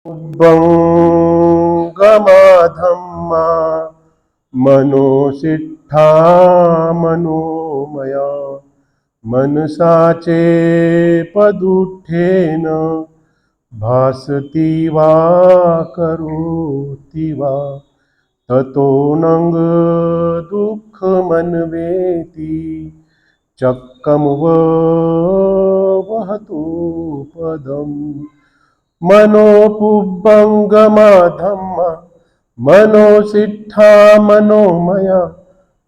उद्भंगमाधम्मा मनोसिट्ठा मनोमया मनसाचे पदुठ्ठेन भासती वा करोति वा ततो नंग दुःख मनवेती चक्कमुव वहतु पदम् मनोपुब्बंगमाधम्मा मनोसिट्ठा मनोमया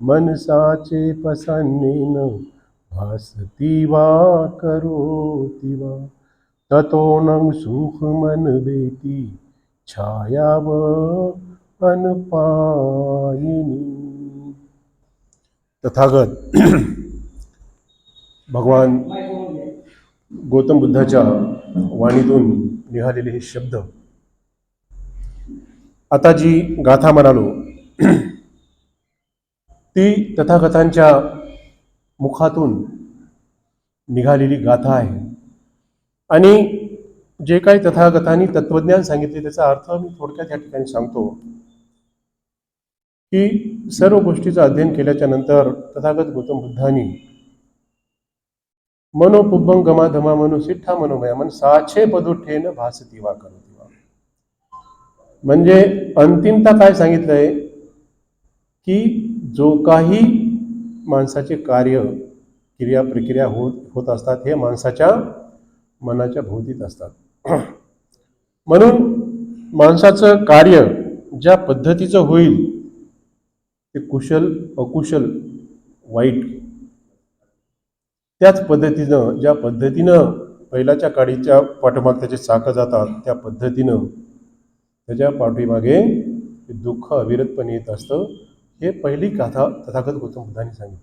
मनसाचे प्रसन्नेन भासती वा करोति वा ततो न सुखमनवेति छायाव अनपायिनी। तथागत भगवान गौतम बुद्धाच्या वाणीतून निघालेले हे शब्द, आता जी गाथा म्हणालो ती तथागतांच्या मुखातून निघालेली गाथा आहे. आणि जे काही तथागतांनी तत्वज्ञान सांगितले त्याचा अर्थ मी थोडक्यात या ठिकाणी सांगतो की सर्व गोष्टीचं अध्ययन केल्याच्या नंतर तथागत गौतम बुद्धांनी मनोपुब्बंगमाधम्मा मनोसिट्ठा मनोमया मनसाचे पदुठ्ठेन भासती वा करोति वा, म्हणजे अंतिमता काय सांगितलंय की जो काही माणसाचे कार्य क्रिया प्रक्रिया होत असतात हे माणसाच्या मनाच्या भोवतीत असतात. म्हणून माणसाचं कार्य ज्या पद्धतीचं होईल ते कुशल अकुशल वाईट त्याच पद्धतीनं, ज्या पद्धतीनं पहिल्याच्या काडीच्या पाठीमाग त्याचे चाकं जातात त्या पद्धतीनं त्याच्या पाठीमागे दुःख अविरतपणे येत असतं. हे पहिली गाथा तथागत गौतम बुद्धांनी सांगितली.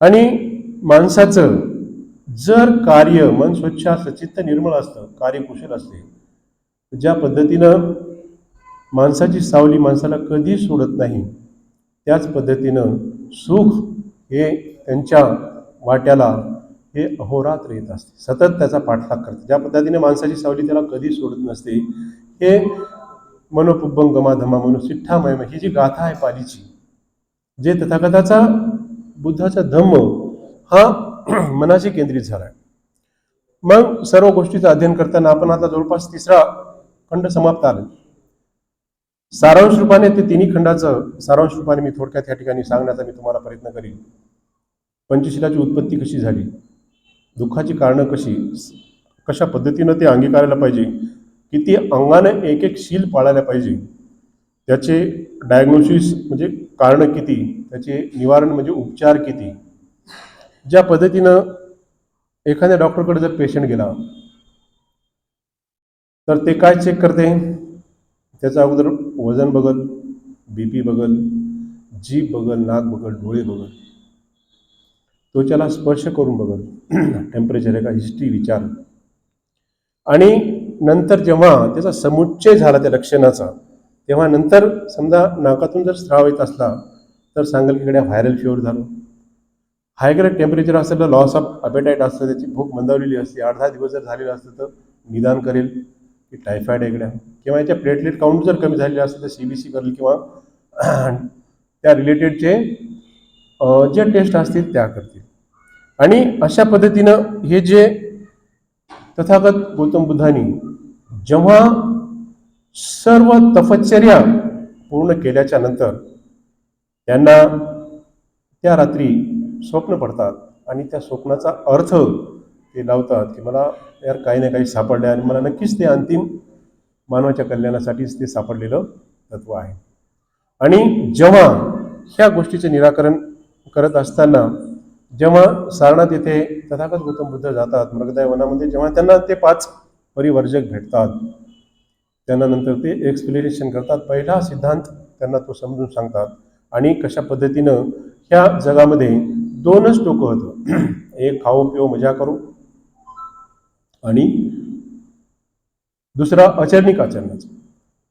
आणि माणसाचं जर कार्य मन स्वच्छ असतं, चित्त निर्मळ असतं, कार्य कुशल असते, ज्या पद्धतीनं माणसाची सावली माणसाला कधी सोडत नाही त्याच पद्धतीनं सुख हे त्यांच्या वाट्याला हे अहोरात्र येत असते, सतत त्याचा पाठलाग करते. ज्या पद्धतीने माणसाची सावली त्याला कधी सोडत नसते हे मनोपुब्बंगमाधम्मा मनोसिट्ठा मनोमया ही जी गाथा आहे पालीची, जे तथागताचा बुद्धाचा धम्म हा मनाशी केंद्रित झाला आहे. मग सर्व गोष्टीचं अध्ययन करताना आपण आता जवळपास 3रा खंड समाप्त आला. सारांश रूपाने ते तिन्ही खंडाचं सारांश रूपाने मी थोडक्यात या ठिकाणी सांगण्याचा मी तुम्हाला प्रयत्न करीन. पंचशिलाची उत्पत्ती कशी झाली, दुःखाची कारणं कशा पद्धतीनं ते अंगीकारायला पाहिजे, किती अंगाने एक एक शील पाळायला पाहिजे, त्याचे डायग्नोसिस म्हणजे कारणं किती, त्याचे निवारण म्हणजे उपचार किती, ज्या पद्धतीनं एखाद्या डॉक्टरकडे जर पेशंट गेला तर ते काय चेक करते, त्याचा अगोदर वजन बघल, बीपी बघल, जीभ बघल, नाक बघल, डोळे बघल, त्वचेला स्पर्श करून बघल, टेम्परेचर आहे का, हिस्ट्री विचार. आणि नंतर जेव्हा त्याचा समुच्चय झाला त्या लक्षणाचा तेव्हा नंतर समजा नाकातून जर स्राव येत असला तर सांगेल की इकडे व्हायरल फिवर झालं. हायग्रेड टेम्परेचर असेल तर लॉस ऑफ अपेटाईट असतं, त्याची भूक मंदावलेली असते, 8-10 दिवस जर झालेलं असतं तर निदान करेल की टायफॉइड आहे इकडे, किंवा याच्या प्लेटलेट काउंट जर कमी झालेले असेल तर CBC करेल, किंवा त्या रिलेटेडचे जे टेस्ट असतील त्या करतील. आणि अशा पद्धतीनं हे जे तथागत गौतम बुद्धांनी जेव्हा सर्व तपश्चर्या पूर्ण केल्याच्या नंतर त्यांना त्या रात्री स्वप्न पडतात आणि त्या स्वप्नाचा अर्थ ते लावतात की मला यार काही ना काही सापडले आणि मला नक्कीच ते अंतिम मानवाच्या कल्याणासाठीच ते सापडलेलं तत्व आहे. आणि जेव्हा ह्या गोष्टीचे निराकरण करत असताना जेव्हा सारनाथ येथे तथागत गौतम बुद्ध जातात मृगदाय वनामध्ये, जेव्हा त्यांना ते 5 परिवर्जक भेटतात त्यांना नंतर ते एक्सप्लेनेशन करतात, पहिला सिद्धांत त्यांना तो समजून सांगतात. आणि कशा पद्धतीनं ह्या जगामध्ये 2च टोकं होतं, एक खाओ पिओ मजा करू आणि दुसरा अचरनिक आचरणाचं.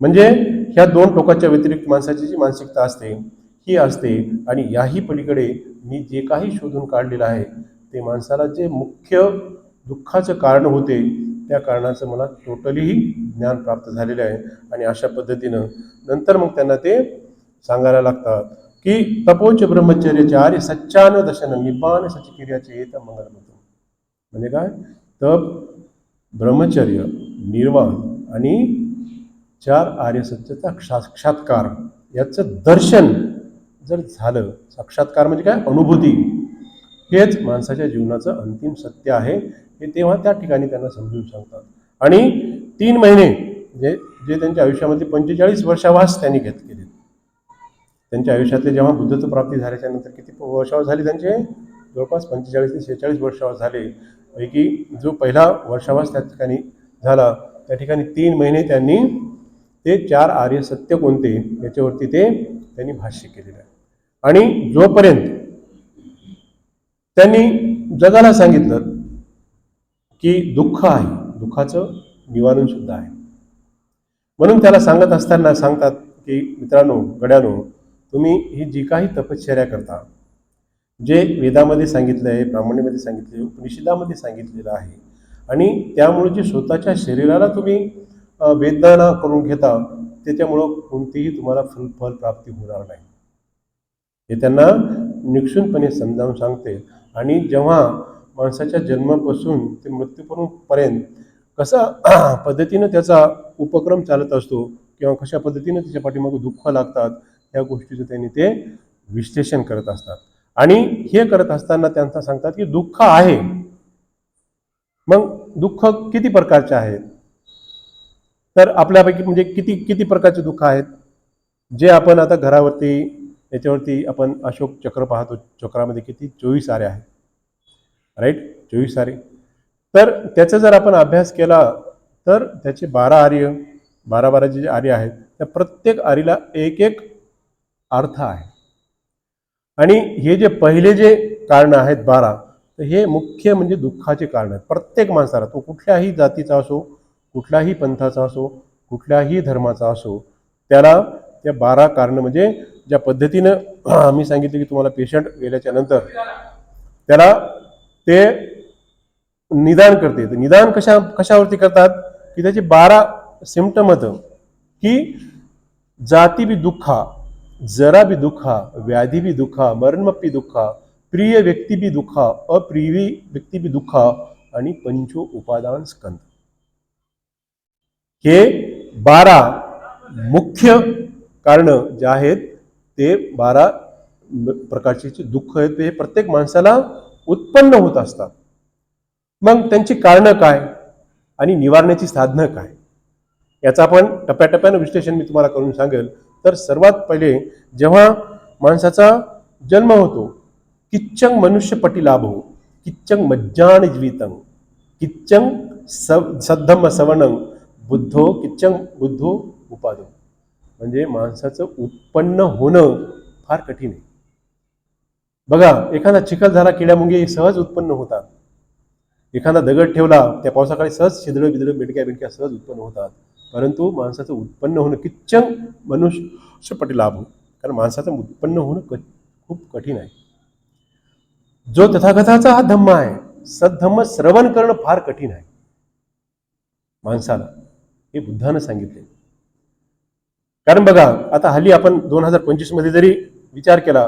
म्हणजे ह्या 2 टोकाच्या व्यतिरिक्त माणसाची जी मानसिकता असते ही असते. आणि याही पलीकडे मी जे काही शोधून काढलेलं आहे ते माणसाला जे मुख्य दुःखाचं कारण होते त्या कारणाचं मला टोटलीही ज्ञान प्राप्त झालेलं आहे. आणि अशा पद्धतीनं नंतर मग त्यांना ते सांगायला लागतात की तपोच ब्रह्मचर्याचे आर्य सच्चान दशन निपान सचक्रियाचे येत मंगलमत. म्हणजे काय? तप, ब्रह्मचर्य, निर्वाण आणि 4 आर्य सत्याचा साक्षात्कार याचं दर्शन जर झालं, साक्षात्कार म्हणजे काय? अनुभूती. हेच माणसाच्या जीवनाचं अंतिम सत्य आहे, हे तेव्हा त्या ठिकाणी त्यांना समजून सांगतात. आणि 3 महिने जे त्यांच्या आयुष्यामध्ये 45 वर्षावास त्यांनी केले. त्यांच्या आयुष्यातले जेव्हा बुद्धत्व प्राप्ती झाल्याच्या नंतर किती वर्षावास झाले त्यांचे? जवळपास 45 ते 46 वर्षावास झाले. पैकी जो पहिला वर्षावास त्या ठिकाणी झाला, त्या ठिकाणी 3 महिने त्यांनी ते 4 आर्य सत्य कोणते याच्यावरती त्यांनी भाष्य केलेलं आहे. आणि जोपर्यंत त्यांनी जगाला सांगितलं की दुःख आहे, दुःखाचं निवारण सुद्धा आहे, म्हणून त्याला सांगत असताना सांगतात की मित्रांनो, गड्यानो, तुम्ही ही जी काही तपश्चर्या करता, जे वेदामध्ये सांगितलं आहे, ब्राह्मणीमध्ये सांगितले, उपनिषदामध्ये सांगितलेलं आहे, आणि त्यामुळे जे स्वतःच्या शरीराला तुम्ही वेदना करून घेता, त्याच्यामुळं कोणतीही तुम्हाला फल प्राप्ती होणार नाही, हे त्यांना निक्षूनपणे समजावून सांगते. आणि जेव्हा माणसाच्या जन्मापासून ते मृत्यूपर्यंत कसा पद्धतीनं त्याचा उपक्रम चालत असतो किंवा कशा पद्धतीनं त्याच्या पाठीमागे दुःख लागतात, या गोष्टीचं त्यांनी ते विश्लेषण करत असतात. आणि हे करत असताना त्यांना सांगतात की दुःख आहे. मग दुःख किती प्रकारचे आहेत? तर आपल्यापैकी म्हणजे किती प्रकारचे दुःख आहेत? जे आपण आता घरावरती याच्यावरती आपण अशोक चक्र पाहतो, चक्रामध्ये किती 24 आरे आहेत, राईट? 24 आरे. तर त्याचा जर आपण अभ्यास केला तर त्याचे 12 आर्य, 12 जे आर्य आहेत, त्या प्रत्येक आरीला एक अर्थ आहे. आणि हे जे पहिले जे कारण आहेत 12, तर हे मुख्य म्हणजे दुःखाचे कारण आहेत. प्रत्येक माणसाला, तो कुठल्याही जातीचा असो, कुठल्याही पंथाचा असो, कुठल्याही धर्माचा असो, त्याला त्या 12 कारण म्हणजे ज्या पद्धतीनं मी सांगितलं की तुम्हाला पेशंट गेल्याच्या नंतर त्याला ते निदान करते. तर निदान कशावरती करतात? की त्याचे 12 सिम्पटम होतं की जाती बी दुःखा, जरा बी दुःखा, व्याधी बी दुःखा, मरणमप्पी दुःखा, प्रिय व्यक्ती बी दुःखा, अप्रिय व्यक्ती बी दुःखा, आणि पंचो उपादान स्कंद. हे 12 मुख्य कारण जे आहेत, ते 12 प्रकारचे दुःख आहेत, ते प्रत्येक माणसाला उत्पन्न होत असतात. मग त्यांची कारणं काय आणि निवारणाची साधनं काय, याचं आपण टप्प्याटप्प्यानं विश्लेषण मी तुम्हाला करून सांगेल. तर सर्वात पहिले जेव्हा माणसाचा जन्म होतो, किच्चंग मनुष्यपटी लाभो, किच्चंग मज्जान जीवितं, किच्चंग सद्धम सवनं, बुद्धो किच्चंग बुद्धो उपादो. म्हणजे माणसाचं उत्पन्न होणं फार कठीण आहे. बघा, एखादा चिखल झाला, किड्या मुंगे सहज उत्पन्न होतात. एखादा दगड ठेवला, त्या पावसाकाळी सहज छिद्र बिद्र बेडक्या सहज उत्पन्न होतात. परंतु माणसाचं उत्पन्न होणं किच्चंग मनुष्यपटी लाभ, कारण माणसाचं उत्पन्न होणं खूप कठीण आहे. जो तथागताचा हा धम्म आहे, सद्धम्म श्रवण करणं फार कठीण आहे माणसाला, हे बुद्धानं सांगितले. कारण बघा, आता हल्ली आपण 2025 मध्ये जरी विचार केला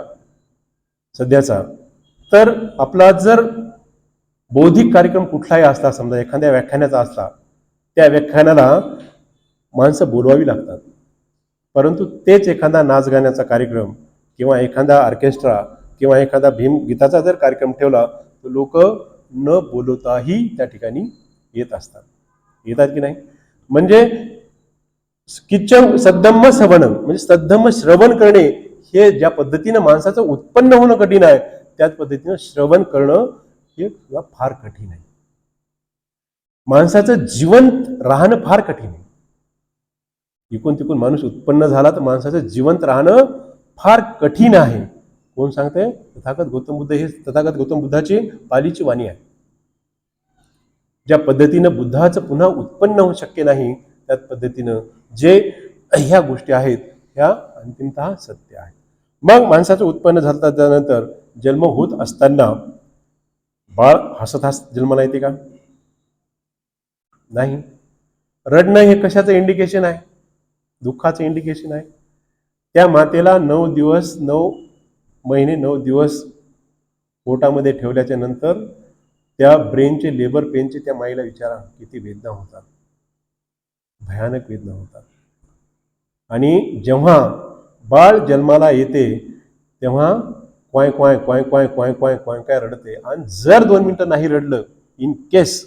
सध्याचा, तर आपला जर बौद्धिक कार्यक्रम कुठलाही असला, समजा एखाद्या व्याख्यानाचा असला, त्या व्याख्यानाला माणसं बोलवावी लागतात. परंतु तेच एखादा नाच गाण्याचा कार्यक्रम किंवा एखादा ऑर्केस्ट्रा किंवा एखादा भीमगीताचा जर कार्यक्रम ठेवला, तर लोक न बोलवताही त्या ठिकाणी येतात की नाही? म्हणजे किच्चंग सद्धम्म श्रवणं, म्हणजे सद्धम्म श्रवण करणे, हे ज्या पद्धतीनं माणसाचं उत्पन्न होणं कठीण आहे, त्याच पद्धतीनं श्रवण करणं हे फार कठीण आहे. माणसाचं जिवंत राहणं फार कठीण आहे. इकून तिकून माणूस उत्पन्न झाला तर माणसाचं जिवंत राहणं फार कठीण आहे. कोण सांगते? तथागत गौतम बुद्ध. हे तथागत गौतम बुद्धाची पालीची वाणी आहे. ज्या पद्धतीनं बुद्धाचं पुन्हा उत्पन्न होऊ शक्य नाही, त्याच पद्धतीनं जे ह्या गोष्टी आहेत, ह्या अंतिमतः सत्य आहेत. मग माणसाचं उत्पन्न झाल्यानंतर जन्म होत असताना बाळ हसत जन्माला येते का? नाही. रडणं हे कशाचं इंडिकेशन आहे? दुःखाचं इंडिकेशन आहे. त्या मातेला 9 दिवस 9 महिने 9 दिवस पोटामध्ये ठेवल्याच्या नंतर त्या ब्रेनचे लेबर पेनचे त्या माईला विचारा किती वेदना होतात, भयानक वेदना होतात. आणि जेव्हा बाळ जन्माला येते तेव्हा क्वाय क्वाय क्वाय क्वाय क्वाय क्वाय क्वाय काय रडते. आणि जर 2 मिनिटं नाही रडलं इन केस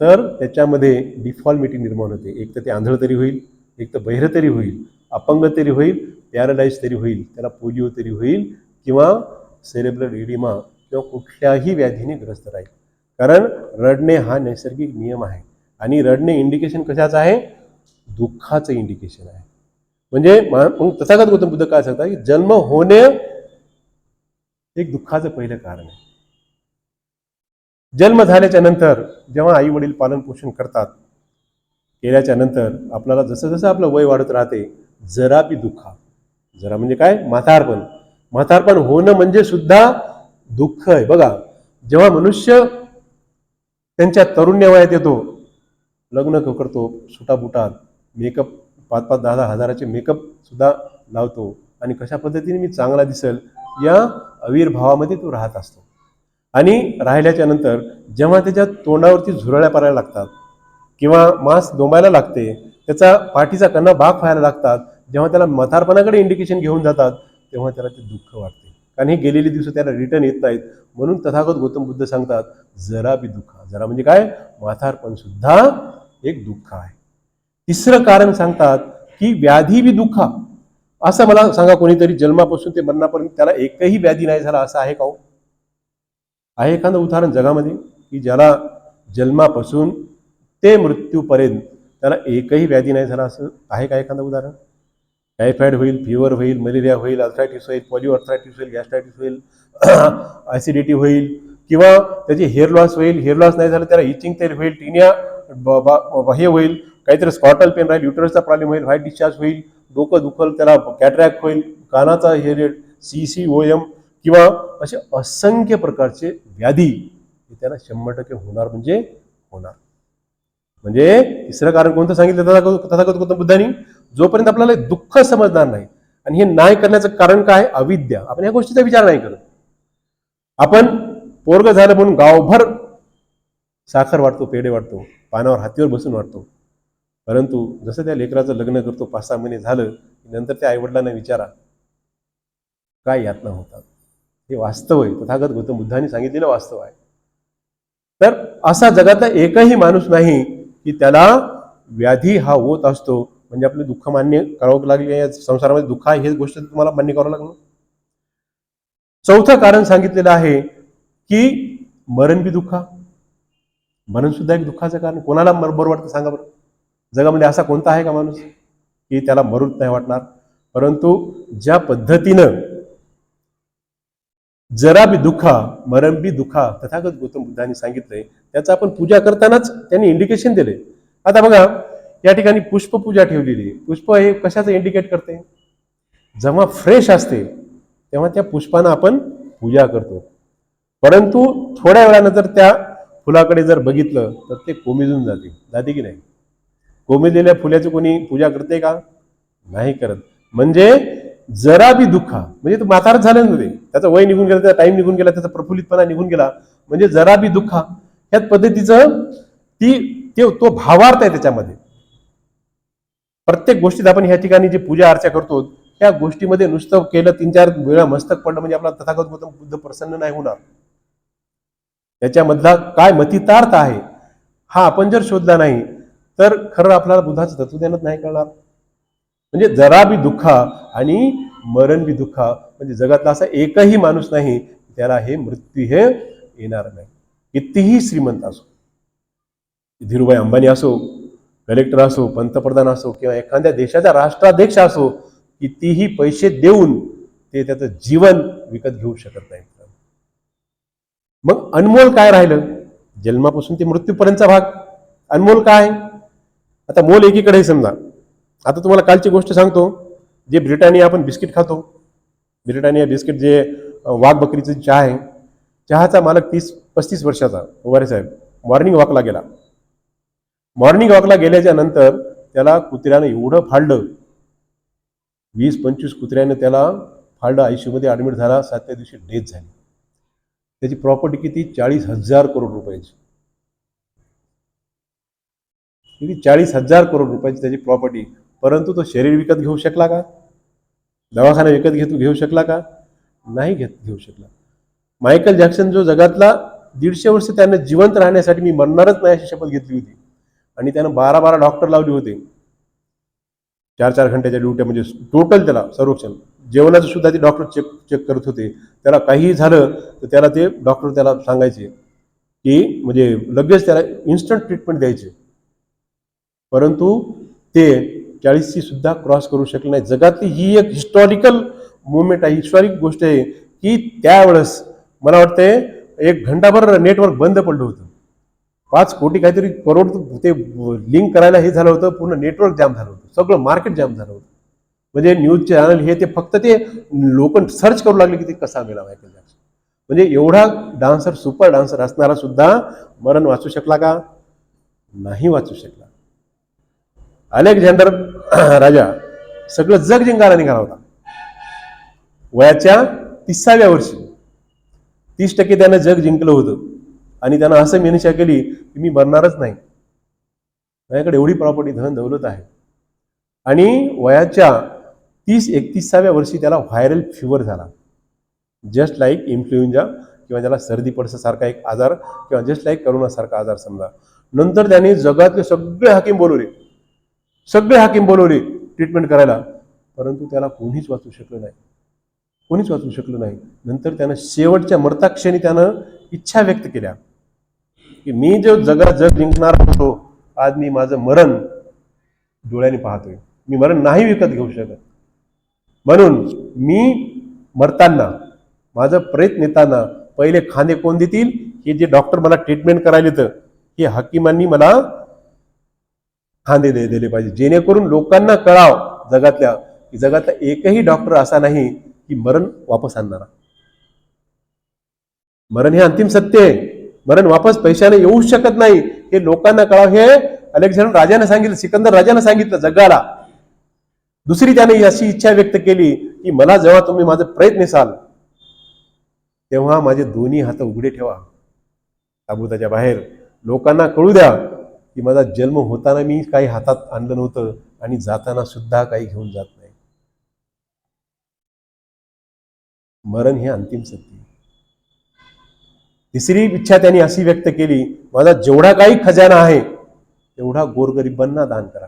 तर त्याच्यामध्ये डिफॉर्मिटी निर्माण होते. एक तर ते आंधळ तरी होईल, एक तर बहिर तरी होईल, अपंग तरी होईल, पॅरालाइज तरी होईल, त्याला पोलिओ तरी होईल किंवा सेरेब्रल एडिमा किंवा कुठल्याही व्याधीने ग्रस्त राहील. कारण रडणे हा नैसर्गिक नियम आहे. आणि रडणे इंडिकेशन कशाचं आहे? दुःखाचं इंडिकेशन आहे. म्हणजे तथागत गौतम बुद्ध काय सांगतात की जन्म होणे एक दुःखाचं पहिलं कारण आहे. जन्म झाल्याच्या नंतर जेव्हा आई वडील पालन पोषण करतात, केल्याच्या नंतर आपल्याला जसं जसं आपलं वय वाढत राहते जरा बी दुःख, जरा म्हणजे काय, म्हातारपण. म्हातारपण होणं म्हणजे सुद्धा दुःख आहे. बघा, जेव्हा मनुष्य त्यांच्या तरुण्य वयात येतो, लग्न करतो, सुटाबुटात मेकअप 5-5, 10-10 हजाराचे मेकअप सुद्धा लावतो आणि कशा पद्धतीने मी चांगला दिसेल या आविर्भावामध्ये तो राहत असतो. आणि राहिल्याच्या नंतर जेव्हा त्याच्या तोंडावरती झुरळ्या पडायला लागतात किंवा मांस डोंबायला लागते, त्याचा पाठीचा कणा बाक व्हायला लागतात, जेव्हा त्याला म्हातारपणाकडे इंडिकेशन घेऊन जातात तेव्हा त्याला ते दुःख वाटते. कारण ही गेलेली दिवस त्याला रिटर्न येत नाहीत. म्हणून तथागत गौतम बुद्ध सांगतात जरा बी दुःख. जरा म्हणजे काय, म्हातारपण सुद्धा एक दुःख आहे. तिसरं कारण सांगतात की व्याधी बी दुःख. असं मला सांगा, कोणीतरी जन्मापासून ते मरणापर्यंत त्याला एकही व्याधी नाही झाला असं आहे का हो? आहे एखादं उदाहरण जगामध्ये की ज्याला जन्मापासून ते मृत्यूपर्यंत त्याला एकही व्याधी नाही झाला असं आहे का एखादं उदाहरण? टायफॉइड होईल, फिवर होईल, मलेरिया होईल, अर्थरायटिस होईल, पॉलिओ अर्थरायटिस होईल, गॅस्ट्रायटिस होईल, ॲसिडिटी होईल किंवा त्याची हेअर लॉस होईल, हेअर लॉस नाही झालं त्याला इचिंग तेल होईल, टिनिया हे होईल, काहीतरी स्कॉटल पेन राहील, युटरसचा प्रॉब्लेम होईल, व्हाईट डिस्चार्ज होईल, डोकं दुखल त्याला कॅटरॅक्ट होईल, कानाचा हेअर CCOM किंवा असे असंख्य प्रकारचे व्याधी त्याला 100% होणार म्हणजे होणार. म्हणजे तिसरं कारण कोणतं सांगितलं तथागत गौतम बुद्धांनी? जोपर्यंत आपल्याला दुःख समजणार नाही, आणि हे नाही करण्याचं कारण काय? अविद्या. आपण या गोष्टीचा विचार नाही करत. आपण पोरग झालं म्हणून गावभर साखर वाटतो, पेढे वाटतो, पानावर हातीवर बसून वाटतो. परंतु जसं त्या लेकराचं लग्न करतो, 5-6 महिने झालं, नंतर त्या आईवडिलांना विचारा काय यातना होतात. हे वास्तव आहे, तथागत गौतम बुद्धांनी सांगितलेलं वास्तव आहे. तर असा जगातला एकही माणूस नाही की त्याला व्याधी हा होत असतो. म्हणजे आपले दुःख मान्य करावं लागले, या संसारामध्ये दुःख आहे हे गोष्ट तुम्हाला मान्य करावं लागलं. चौथं कारण सांगितलेलं आहे की मरण बी दुःख. मरण सुद्धा एक दुःखाचं कारण. कोणाला बरं वाटतं सांगा बरं? जगामध्ये असा कोणता आहे का माणूस की त्याला मरूच नाही वाटणार? परंतु ज्या पद्धतीनं जरा बी दुःख मरण बी दुःख तथागत गौतम बुद्धांनी सांगितलंय, त्याचं आपण पूजा करतानाच त्यांनी इंडिकेशन दिले. आता बघा, या ठिकाणी पुष्पपूजा ठेवलेली आहे. पुष्प हे कशाचं इंडिकेट करते? जेव्हा फ्रेश असते तेव्हा त्या पुष्पानं आपण पूजा करतो. परंतु थोड्या वेळानंतर त्या फुलाकडे जर बघितलं तर ते कोमेजून जाते की नाही? कोमेजलेल्या फुलाची कोणी पूजा करते का? नाही करत. म्हणजे जरा बी दुःख म्हणजे तो म्हातार झालं ना, त्याचं वय निघून गेलं, त्याचा टाइम निघून गेला, त्याचा प्रफुल्लितपणा निघून गेला. म्हणजे जरा बी दुःख ह्याच पद्धतीचं तो भावार्थ आहे त्याच्यामध्ये. प्रत्येक गोष्टीत आपण ह्या ठिकाणी जी पूजा अर्चा करतो त्या गोष्टीमध्ये नुसतं केलं 3-4 वेळा मस्तक पडलं म्हणजे आपला तथागत गौतम बुद्ध प्रसन्न नाही होणार. त्याच्यामधला काय मतितार्थ आहे हा आपण जर शोधला नाही तर खरं आपल्याला बुद्धाचं तत्वज्ञानच नाही कळणार. म्हणजे जरा बी दुःख आणि मरण बी दुःख म्हणजे जगातला असा एकही माणूस नाही त्याला हे मृत्यू हे येणार नाही. कितीही श्रीमंत असो, धीरूभाई अंबानी असो, कलेक्टर असो, पंतप्रधान असो किंवा एखाद्या देशाचा राष्ट्राध्यक्ष असो, कितीही पैसे देऊन ते त्याचं जीवन विकत घेऊ शकत नाही. मग अनमोल काय राहिलं? जन्मापासून ते मृत्यूपर्यंतचा भाग अनमोल काय? आता मोल एकीकडे समजा. आता तुम्हाला कालची गोष्ट सांगतो. जे ब्रिटानिया आपण बिस्किट खातो, ब्रिटानिया बिस्किट जे वाघ बकरीचं चहा आहे, चहाचा मालक 30-35 वर्षाचा वारे साहेब मॉर्निंग वॉकला गेला. मॉर्निंग वॉकला गेल्याच्या नंतर त्याला कुत्र्यानं एवढं फाडलं, 20-25 कुत्र्याने त्याला फाडलं, आयसीयूमध्ये ॲडमिट झाला, 7व्या दिवशी डेथ झाली. त्याची प्रॉपर्टी किती? 40,000 करोड रुपयाची. किती? 40,000 करोड रुपयाची त्याची प्रॉपर्टी. परंतु तो शरीर विकत घेऊ शकला का? दवाखाना विकत घेऊ शकला का? नाही घेऊ शकला. मायकल जॅक्सन जो जगातला 150 वर्ष त्याने जिवंत राहण्यासाठी मी मरणारच नाही अशी शपथ घेतली होती, आणि त्यानं 12 डॉक्टर लावले होते, 4 घंट्याच्या ड्युट्या, म्हणजे टोटल त्याला संरक्षण, जेवणाचं सुद्धा ते डॉक्टर चेक करत होते. त्याला काहीही झालं तर त्याला ते डॉक्टर त्याला सांगायचे की म्हणजे लगेच त्याला इन्स्टंट ट्रीटमेंट द्यायचे. परंतु ते 40ची सुद्धा क्रॉस करू शकले नाही. जगातली ही एक हिस्टॉरिकल मुवमेंट आहे, हिस्टॉरिक गोष्ट आहे की त्यावेळेस मला वाटतंय 1 घंटाभर नेटवर्क बंद पडलं होतं. 5 कोटी काहीतरी करोड ते लिंक करायला हे झालं होतं, पूर्ण नेटवर्क जाम झालं होतं, सगळं मार्केट जाम झालं होतं. म्हणजे न्यूज चॅनल हे ते फक्त ते लोक सर्च करू लागले की ते कसा मेला मायकल जॅक्सन. म्हणजे एवढा डान्सर, सुपर डान्सर असणारा सुद्धा मरण वाचू शकला का? नाही वाचू शकला. अलेक्झांडर राजा सगळं जग जिंकायला निघाला होता. वयाच्या 30व्या वर्षी 30% त्यानं जग जिंकलं होतं, आणि त्यानं असं मेनिशा केली की मी मरणारच नाही, माझ्याकडे एवढी प्रॉपर्टी, धन दौलत आहे. आणि वयाच्या 30-31व्या वर्षी त्याला व्हायरल फिवर झाला, जस्ट लाईक इन्फ्लुएंजा किंवा त्याला सर्दी पडसासारखा एक आजार, किंवा जस्ट लाईक करोनासारखा आजार समजा. नंतर त्याने जगातले सगळे हाकीम बोलवले ट्रीटमेंट करायला, परंतु त्याला कोणीच वाचू शकलं नाही. नंतर त्यानं शेवटच्या मरताक्षणी त्यानं इच्छा व्यक्त केल्या की मी जो जग जिंकणार होतो, आज मी माझं मरण डोळ्याने पाहतोय, मी मरण नाही विकत घेऊ शकत. म्हणून मी मरताना, माझं प्रेत नेताना पहिले खांदे कोण देतील? हे जे डॉक्टर मला ट्रीटमेंट करायला येतं, हे हकीमांनी मला खांदे दिले पाहिजे, जेणेकरून लोकांना कळाव जगातल्या की जगातला एकही डॉक्टर असा नाही की मरण वापस आणणारा. मरण हे अंतिम सत्य आहे, मरण वापस पैशाने येऊ शकत नाही, हे लोकांना कळाव. हे अलेक्झांडर राजाने सांगितलं, सिकंदर राजाने सांगितलं जगाला. दुसरी त्याने अशी इच्छा व्यक्त केली की मला जेव्हा तुम्ही माझं प्रयत्न नेसाल तेव्हा माझे दोन्ही हात उघडे ठेवा ताबुताच्या बाहेर, लोकांना कळू द्या की माझा जन्म होताना मी काही हातात आणलं नव्हतं, आणि जाताना सुद्धा काही घेऊन जात नाही. मरण हे अंतिम सत्य. तिसरी इच्छा त्यांनी अशी व्यक्त केली, माझा जेवढा काही खजाना आहे तेवढा गोरगरिबांना दान करा,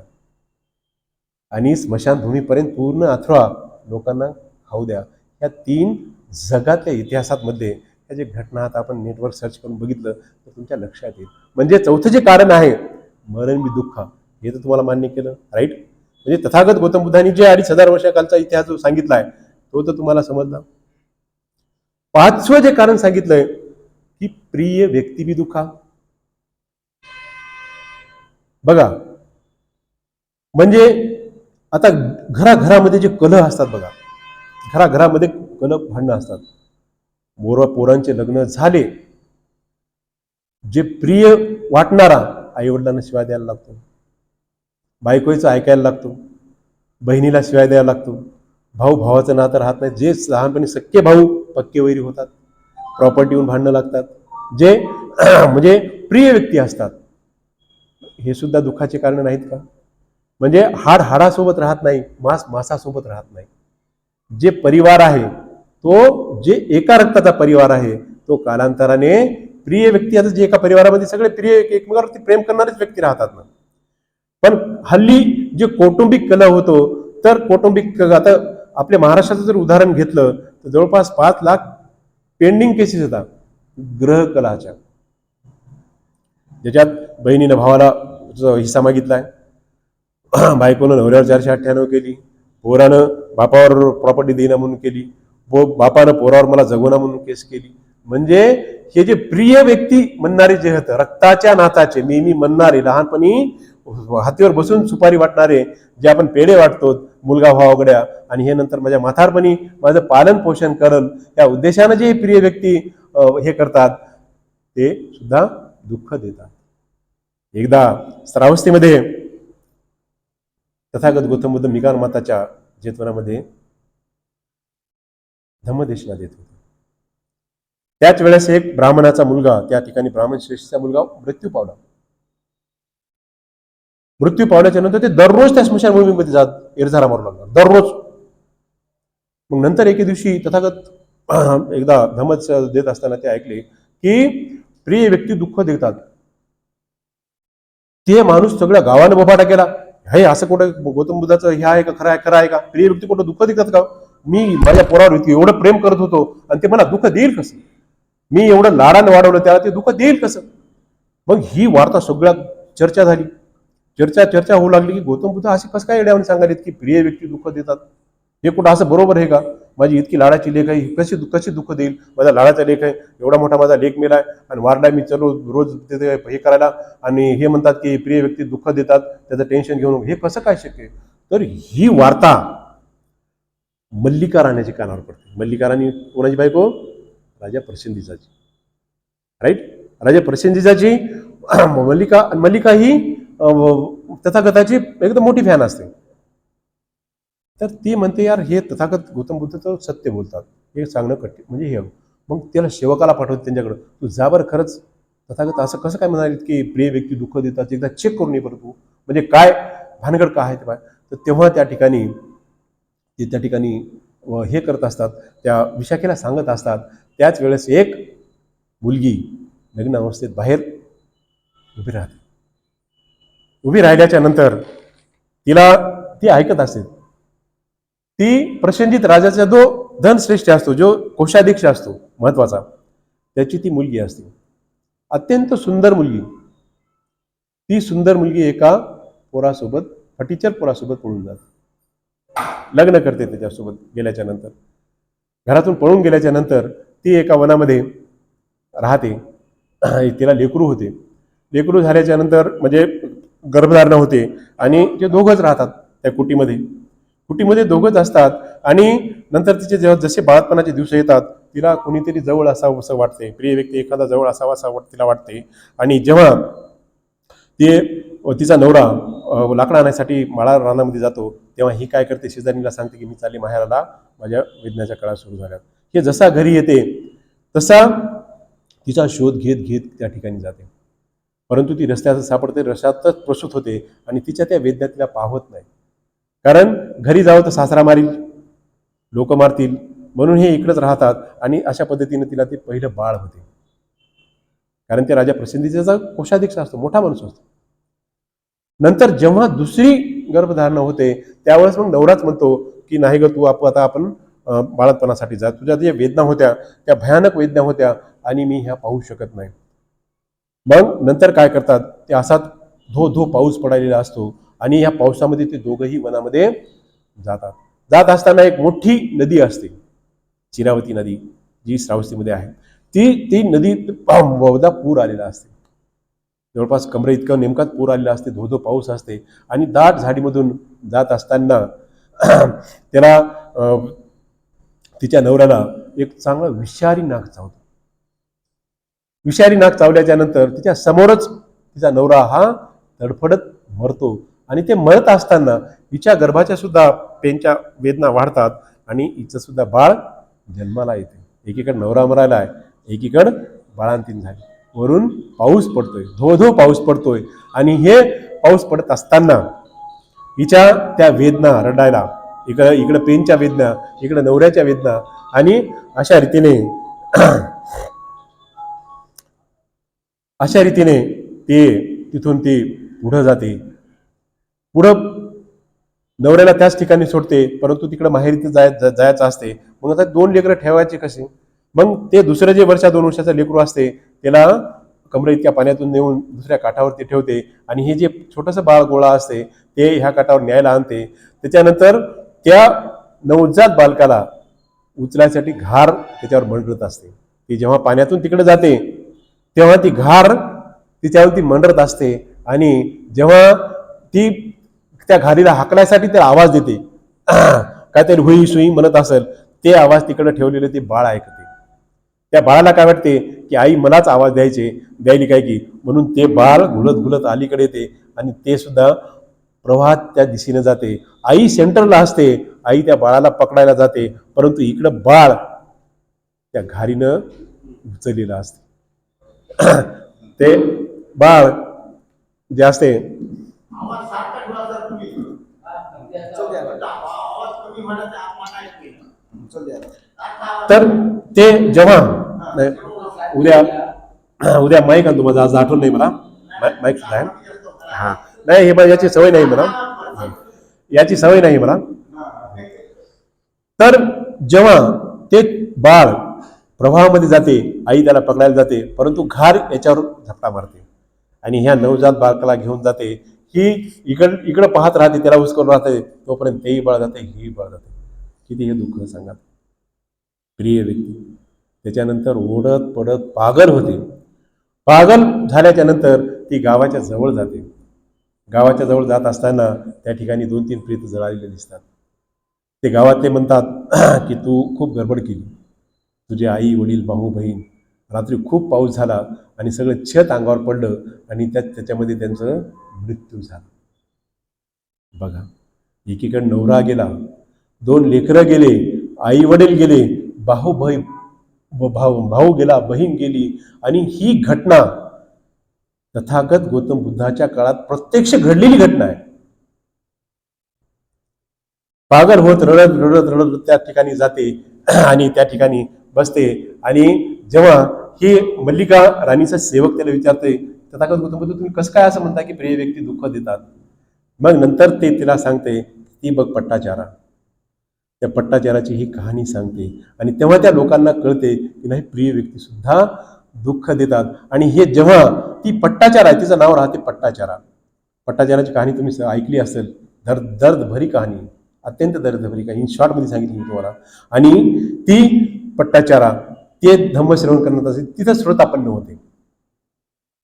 आणि स्मशानभूमीपर्यंत पूर्ण अथवा लोकांना खाऊ द्या. या 3 जगातल्या इतिहासामध्ये ह्या जे घटना आता आपण नेटवर सर्च करून बघितलं तर तुमच्या लक्षात येईल. म्हणजे चौथं जे कारण आहे मरण बी दुःख, हे तर तुम्हाला मान्य केलं, राईट? म्हणजे तथागत गौतम बुद्धांनी जे 2500 वर्षाकालचा इतिहास जो सांगितलाय तो तर तुम्हाला समजला. 5वं जे कारण सांगितलंय की प्रिय व्यक्ती बी दुःखा. बघा, म्हणजे आता घराघरामध्ये जे कलह असतात बघा, घराघरामध्ये कलह भांडणं असतात. पोरांचे लग्न झाले, जे प्रिय वाटणारा आई वडिलांना शिवाय द्यायला लागतो, बायकोचं ऐकायला लागतो, बहिणीला शिवाय द्यायला लागतो, भाऊ भावाचं नातं राहत नाही, जे लहानपणी सख्खे भाऊ पक्के वैरी होतात, प्रॉपर्टीहून भांडणं लागतात, जे म्हणजे प्रिय व्यक्ती असतात, हे सुद्धा दुःखाचे कारण नाहीत का? म्हणजे हाड हाडासोबत राहत नाही, मांस मांसासोबत राहत नाही. जे परिवार आहे तो, जे एका रक्ताचा परिवार आहे तो कालांतराने प्रिय व्यक्ती, आता जे एका परिवारामध्ये सगळे प्रिय एकमेकांवरती प्रेम करणारेच व्यक्ती राहतात ना. पण हल्ली जे कौटुंबिक कलह होतो, तर कौटुंबिक, आता आपल्या महाराष्ट्राचं जर उदाहरण घेतलं तर जवळपास 5 लाख पेंडिंग केसेस होतात ग्रह कलहाच्या, ज्याच्यात बहिणीनं भावाला हिस्सा मागितलाय, बायकोनं नवऱ्यावर 498 केली, पोरानं बापावर प्रॉपर्टी देणं म्हणून केली, बापानं पोरावर मला जगवणं म्हणून केस केली. म्हणजे हे जे प्रिय व्यक्ती म्हणणारे जे होतं, रक्ताच्या नाताचे नेहमी म्हणणारे, लहानपणी हातीवर बसून सुपारी वाटणारे, जे आपण पेढे वाटतो मुलगा भावागड्या, आणि हे नंतर माझ्या म्हातारपणी माझं पालन पोषण करल, या उद्देशानं जे प्रिय व्यक्ती हे करतात ते सुद्धा दुःख देतात. एकदा श्रावस्तीमध्ये तथागत गौतम बुद्ध मिगान माताच्या जेतवनामध्ये धम्मदेशना देत होते. त्याच वेळेस एक ब्राह्मणाचा मुलगा, त्या ठिकाणी ब्राह्मण श्रेष्ठचा मुलगा मृत्यू पावला. मृत्यू पावल्याच्या नंतर ते दररोज त्या स्मशानभूमीमध्ये जात एरझारा मारू लागला, दररोज. मग नंतर एके दिवशी तथागत एकदा धम्मच देत असताना ते ऐकले की प्रिय व्यक्ती दुःख देतात. ते माणूस सगळ्या गावानं बोबाटा केला, हे असं कुठं गौतम बुद्धाचं हे आहे का, खरं आहे, खरं आहे का, प्रिय व्यक्ती कुठं दुःख देतात का? मी माझ्या पोरावर एवढं प्रेम करत होतो आणि ते मला दुःख देईल कसं? मी एवढं लाडानं वाढवलं त्याला, ते दुःख देईल कसं? मग ही वार्ता सगळ्यात चर्चा झाली. चर्चा होऊ लागली की गौतम बुद्ध असे कसं काय येड्यावाने सांगालेत की प्रिय व्यक्ती दुःख देतात? हे कुठं असं बरोबर आहे का? माझी इतकी लाडाची लेख आहे, कशी दुःख देईल? माझा लाडाचा लेख आहे, एवढा मोठा माझा लेख मेलाय आणि वारलाय, मी चलो रोज तिथे हे करायला, आणि हे म्हणतात की प्रिय व्यक्ती दुःख देतात, त्याचं टेन्शन घेऊन, हे कसं काय शक्य आहे? तर ही वार्ता मल्लिका राण्याच्या कानावर पडते. मल्लिका राणी कोणाची बायको? राजा प्रसेनजिताची. राईट, राजा प्रसेनजिताची मल्लिका ही तथागताची एकदम मोठी फॅन असते. तर ती म्हणते, यार हे तथागत गौतम बुद्ध तर सत्य बोलतात, हे सांगणं कठीण, म्हणजे हे. मग त्याला सेवकाला पाठवते त्यांच्याकडं, तू जा बरं, खरंच तथागत असं कसं काय म्हणाले की प्रिय व्यक्ती दुःख देतात, एकदा चेक करून ये बरं तू, म्हणजे काय भानगड काय आहे ते पाय. तर तेव्हा त्या ठिकाणी हे करत असतात, त्या विशाखेला सांगत असतात. त्याच वेळेस एक मुलगी लग्न अवस्थेत बाहेर उभी राहते. उभी राहिल्याच्या नंतर ती ऐकत असते. ती प्रसेनजित राजाचा जो धनश्रेष्ठ असतो, जो कोषाध्यक्ष असतो महत्वाचा, त्याची ती मुलगी असते. अत्यंत सुंदर मुलगी. ती सुंदर मुलगी एका पोरासोबत, फटीचर पोरासोबत पळून जाते, लग्न करते त्याच्यासोबत. गेल्याच्या नंतर, घरातून पळून गेल्याच्या नंतर ती एका वनामध्ये राहते. तिला लेकरू होते. लेकरू झाल्याच्या नंतर म्हणजे गर्भधारणा होते आणि ते दोघंच राहतात त्या कुटीमध्ये दोघंच असतात. आणि नंतर तिचे जेव्हा जसे बाळपणाचे दिवस येतात, तिला कोणीतरी जवळ असावं असं वाटते, प्रिय व्यक्ती एखादा जवळ असावा असं तिला वाटते. आणि जेव्हा तिचा नवरा लाकडं आणण्यासाठी माळा रानामध्ये जातो, तेव्हा ही काय करते, शेजारीला सांगते की मी चालली माहेराला, माझ्या वेदनाच्या काळात सुरू झाल्या. हे जसा घरी येते तसा तिचा शोध घेत त्या ठिकाणी जाते. परंतु ती रस्त्यात सापडते, रस्त्यातच प्रसूत होते आणि तिच्या त्या वेदना तिला पाहत नाही. कारण घरी जावं तर सासरा मारील, लोक मारतील, म्हणून हे इकडेच राहतात. आणि अशा पद्धतीने तिला ते पहिलं बाळ होते. कारण ते राजा प्रसेनजिताचा कोषाध्यक्ष असतो, मोठा माणूस असतो. नंतर जेव्हा दुसरी गर्भधारणा होते, त्यावेळेस मग नवराच म्हणतो की नाही ग, तू आता आपण बाळंतपणासाठी जा, तुझ्या ज्या वेदना होत्या त्या भयानक वेदना होत्या आणि मी ह्या पाहू शकत नाही. मग नंतर काय करतात, ते असाच धो पाऊस पडालेला असतो आणि या पावसामध्ये ते दोघंही वनामध्ये जात असताना एक मोठी नदी असते, चिरावती नदी, जी श्रावस्तीमध्ये आहे. ती नदी बहुधा पूर आलेला असते, जवळपास कमरे इतकं नेमकाच पूर आलेला असते, धो पाऊस असते. आणि दाट झाडीमधून जात असताना त्याला तिच्या नवऱ्याला एक चांगला विषारी नाग चावतो. विषारी नाग चावल्याच्या नंतर तिच्या समोरच तिचा नवरा हा तडफडत मरतो. आणि ते मरत असताना हिच्या गर्भाच्या सुद्धा पेनच्या वेदना वाढतात आणि हिचं सुद्धा बाळ जन्माला येते. एकीकडे नवरा मरायला आहे, एकीकडे बाळांतीन झाली. वरून पाऊस पडतोय, धो पाऊस पडतोय. आणि हे पाऊस पडत असताना हिच्या त्या वेदना रडायला, इकडे पेनच्या वेदना, इकडे नवऱ्याच्या वेदना. आणि अशा रीतीने ते तिथून ती पुढं जाते. पुढं नवऱ्याला त्याच ठिकाणी सोडते, परंतु तिकडे माहेरी जायचं असते. मग आता 2 लेकरं ठेवायचे कसे? मग ते दुसरं जे 2 वर्षाचं लेकरू असते त्याला कमरे इतक्या पाण्यातून नेऊन दुसऱ्या काठावरती ठेवते. आणि हे जे छोटंसं बाळ गोळा असते ते ह्या काठावर न्यायला आणते. त्याच्यानंतर त्या नवजात बालकाला उचलायसाठी घार त्याच्यावर मंडरत असते. ती जेव्हा पाण्यातून तिकडे जाते तेव्हा ती घार तिच्यावरती मंडरत असते. आणि जेव्हा ती त्या घारीला हाकलायसाठी त्याला आवाज देते, काहीतरी हुई सुई म्हणत असेल, ते आवाज तिकडे ठेवलेले ते बाळ ऐकते. त्या बाळाला काय वाटते की आई मलाच आवाज द्यायली काय की, म्हणून ते बाळ घुलत घुलत अलीकडे येते आणि ते सुद्धा प्रवाहात त्या दिशेने जाते. आई सेंटरला असते, आई त्या बाळाला पकडायला जाते, परंतु इकडं बाळ त्या घारीनं उचललेलं असते. ते बाळ जे असते तर ते जेव्हा उद्या उद्या माईक आणतो माझा, आज आठवण नाही मला, माईक सुद्धा आहे. हा नाही, हे याची सवय नाही मला, याची सवय नाही मला. तर जेव्हा ते बाळ प्रवाहामध्ये जाते, आई त्याला पकडायला जाते, परंतु घार याच्यावर झपटा मारते आणि ह्या नवजात बाळकाला घेऊन जाते. ही इकडं पाहत राहते, त्याला उचकून राहते, तोपर्यंत तेही बाळ जाते, ही बाळ जाते. किती हे दुःख सांगा. प्रिय व्यक्ती त्याच्यानंतर ओढत पडत पागल होते. पागल झाल्याच्या नंतर ती गावाच्या जवळ जाते. गावाच्या जवळ जात असताना त्या ठिकाणी 2-3 प्रेत जळालेले दिसतात. ते गावातले म्हणतात की तू खूप गडबड केली, तुझे आई वडील भाऊ बहीण, रात्री खूप पाऊस झाला आणि सगळं छत अंगावर पडलं आणि त्याच्यामध्ये त्यांचं मृत्यू झाला. बघा, एकीकडे नवरा गेला, 2 लेकरं गेले, आई वडील गेले, भाऊ गेला, बहीण गेली. आणि ही घटना तथागत गौतम बुद्धाच्या काळात प्रत्यक्ष घडलेली घटना आहे. पागल होत रडत रडत रडत त्या ठिकाणी जाते आणि त्या ठिकाणी बसते. आणि जेव्हा ही मल्लिका राणीचा सेवक त्याला विचारते, तथागत गौतम बुद्ध तुम्ही कसं काय असं म्हणता की प्रिय व्यक्ती दुःख देतात? मग नंतर ते तिला सांगते, ती बघ पट्टाचारा, त्या पट्टाचाराची ही कहाणी सांगते. आणि तेव्हा त्या लोकांना कळते की नाही, प्रिय व्यक्ती सुद्धा दुःख देतात. आणि हे जेव्हा ती पट्टाचार आहे, तिचं नाव राहते पट्टाचारा. पट्टाचाराची कहाणी तुम्ही ऐकली असेल, दर्दभरी कहाणी, अत्यंत दर्दभरी कहाणी, इन शॉर्टमध्ये सांगितली मी तुम्हाला. आणि ती पट्टाचारा ते धम्मश्रवण करण्यात असेल, तिथं श्रोतापन्न होते.